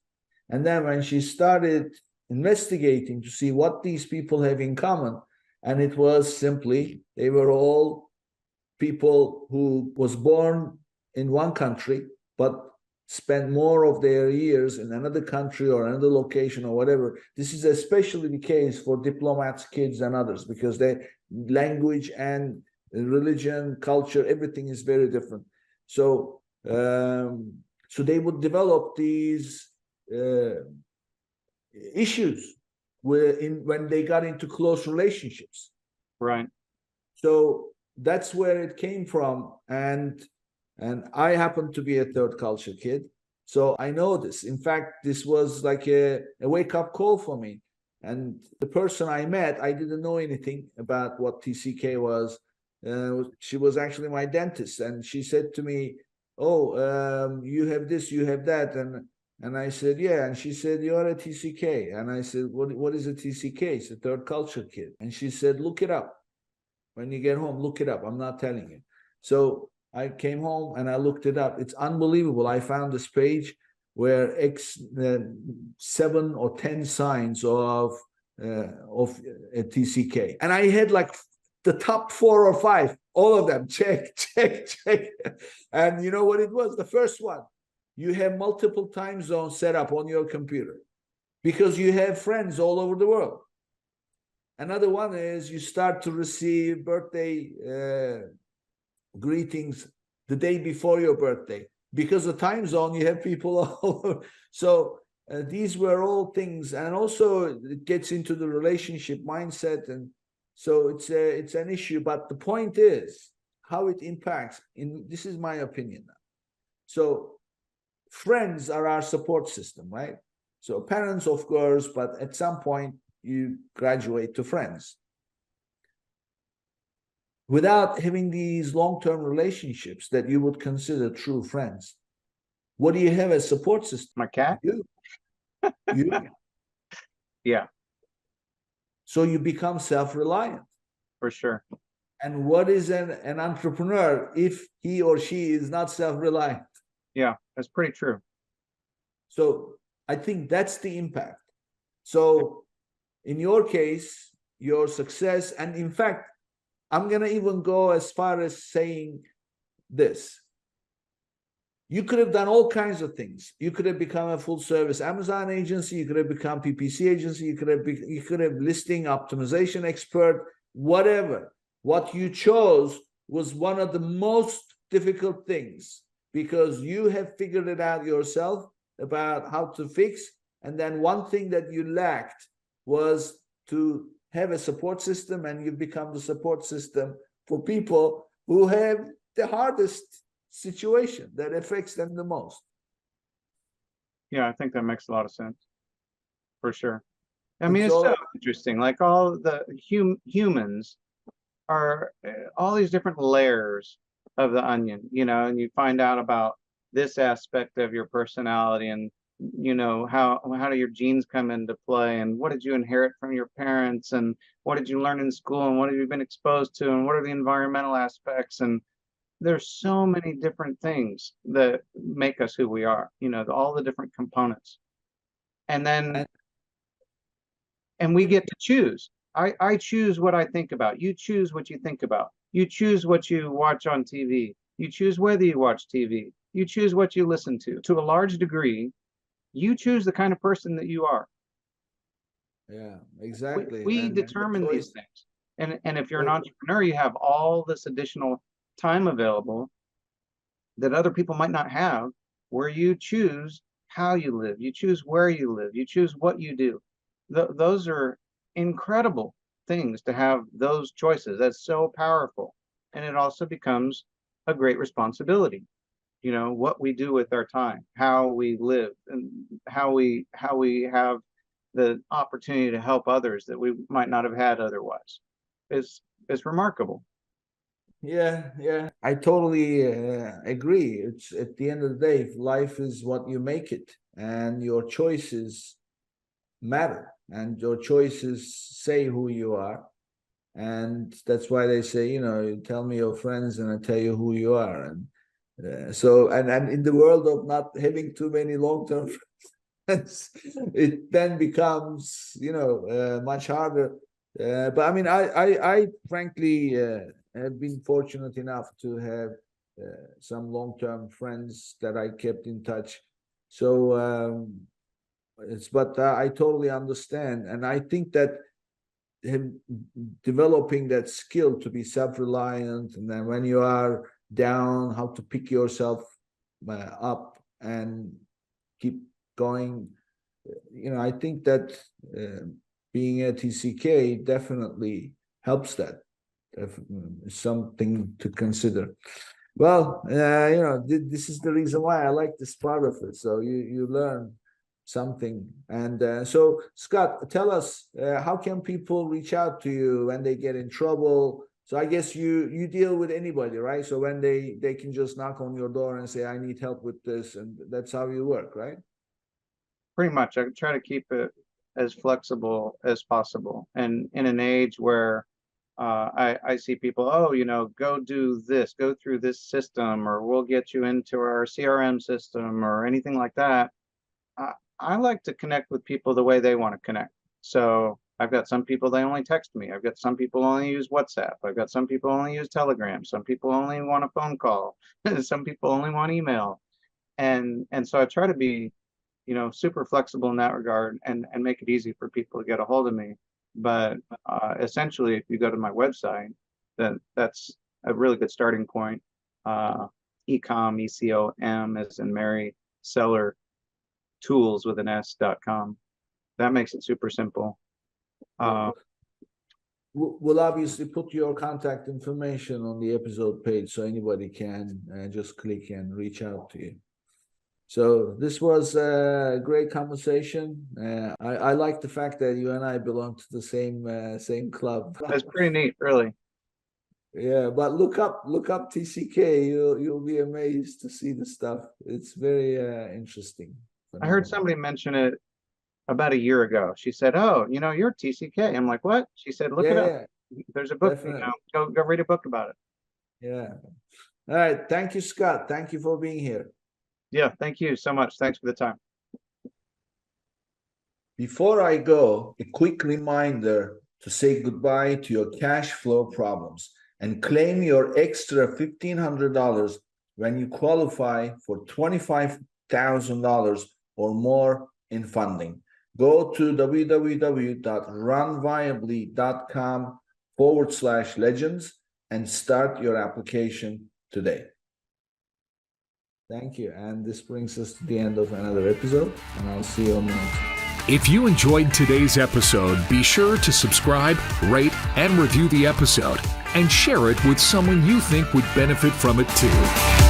And then when she started investigating to see what these people have in common, and it was simply they were all people who was born in one country but spent more of their years in another country or another location or whatever. This is especially the case for diplomats' kids and others, because their language and religion, culture, everything is very different. So so they would develop these issues when they got into close relationships. Right. So that's where it came from. And I happen to be a third culture kid, so I know this. In fact, this was like a wake-up call for me. And the person I met, I didn't know anything about what TCK was. She was actually my dentist, and she said to me, "Oh, you have this, you have that," and I said, "Yeah." And she said, "You're a TCK." And I said, "What is a TCK?" It's a third culture kid. And she said, "Look it up. When you get home, look it up. I'm not telling you." So I came home and I looked it up. It's unbelievable. I found this page where 7 or 10 signs of a TCK, and I had like the top 4 or 5, all of them. Check, check, check. And you know what it was? The first one: you have multiple time zones set up on your computer because you have friends all over the world. Another one is you start to receive birthday greetings the day bore your birthday, because the time zone, you have people all over. So these were all things, and also it gets into the relationship mindset, and so it's an issue. But the point is how it impacts. This is my opinion now. So friends are our support system, right? So parents, of course, but at some point you graduate to friends. Without having these long-term relationships that you would consider true friends, what do you have as support system? My cat? You. Yeah, So you become self-reliant. for sure. And what is an entrepreneur if he or she is not self-reliant? Yeah, that's pretty true. So I think that's the impact. So in your case, your success, and in fact, I'm going to even go as far as saying this. You could have done all kinds of things. You could have become a full service Amazon agency. You could have become PPC agency. You could have listing optimization expert, whatever. What you chose was one of the most difficult things, because you have figured it out yourself about how to fix. And then one thing that you lacked was to have a support system, and you become the support system for people who have the hardest situation that affects them the most. Yeah, I think that makes a lot of sense, for sure. I It's mean, it's all so interesting. Like all the humans are all these different layers of the onion, you know, and you find out about this aspect of your personality, and you know how do your genes come into play, and what did you inherit from your parents, and what did you learn in school, and what have you been exposed to, and what are the environmental aspects, and there's so many different things that make us who we are, you know, all the different components. And then and we get to choose. I choose what I think about. You choose what you think about. You choose what you watch on TV. You choose whether you watch TV. You choose what you listen to. To a large degree, you choose the kind of person that you are. yeah, exactly. We And the determine these choice. things. And if you're an entrepreneur, you have all this additional time available that other people might not have, where you choose how you live, you choose where you live, you choose what you do. Those are incredible things to have those choices. That's so powerful. And it also becomes a great responsibility. You know, what we do with our time, how we live, and how we have the opportunity to help others that we might not have had otherwise is remarkable. Yeah, I totally agree. It's at the end of the day, life is what you make it, and your choices matter, and your choices say who you are. And that's why they say, you know, you tell me your friends and I tell you who you are. And and in the world of not having too many long-term friends, it then becomes, you know, much harder. But I mean, I frankly have been fortunate enough to have some long-term friends that I kept in touch. So but I totally understand, and I think that him developing that skill to be self-reliant, and then when you are down, how to pick yourself up and keep going. You know, I think that being a TCK definitely helps that. Something to consider. Well, you know, this is the reason why I like this part of it. So you learn something. And so, Scott, tell us, how can people reach out to you when they get in trouble? So I guess you deal with anybody, right? So when they can just knock on your door and say, I need help with this, and that's how you work, right? Pretty much, I try to keep it as flexible as possible. And in an age where I see people, oh, you know, go do this, go through this system, or we'll get you into our CRM system or anything like that. I like to connect with people the way they want to connect. So I've got some people, they only text me. I've got some people only use WhatsApp. I've got some people only use Telegram. Some people only want a phone call. Some people only want email. And so I try to be, you know, super flexible in that regard, and make it easy for people to get a hold of me. But essentially, if you go to my website, then that's a really good starting point. ECOM, as in Mary, seller tools with an S.com. That makes it super simple. We'll obviously put your contact information on the episode page so anybody can just click and reach out to you. So this was a great conversation. I like the fact that you and I belong to the same club. That's pretty neat, really. Yeah, but look up TCK. You'll be amazed to see the stuff. It's very interesting. I heard somebody mention it about a year ago. She said, "Oh, you know, you're TCK." I'm like, "What?" She said, "Look it up. Yeah, There's a book. You definitely. know, go read a book about it." Yeah. All right. Thank you, Scott. Thank you for being here. Yeah, thank you so much. Thanks for the time. Before I go, a quick reminder to say goodbye to your cash flow problems and claim your extra $1,500 when you qualify for $25,000 or more in funding. Go to www.runviably.com/legends and start your application today. Thank you. And this brings us to the end of another episode, and I'll see you on the next one. If you enjoyed today's episode, be sure to subscribe, rate, and review the episode, and share it with someone you think would benefit from it too.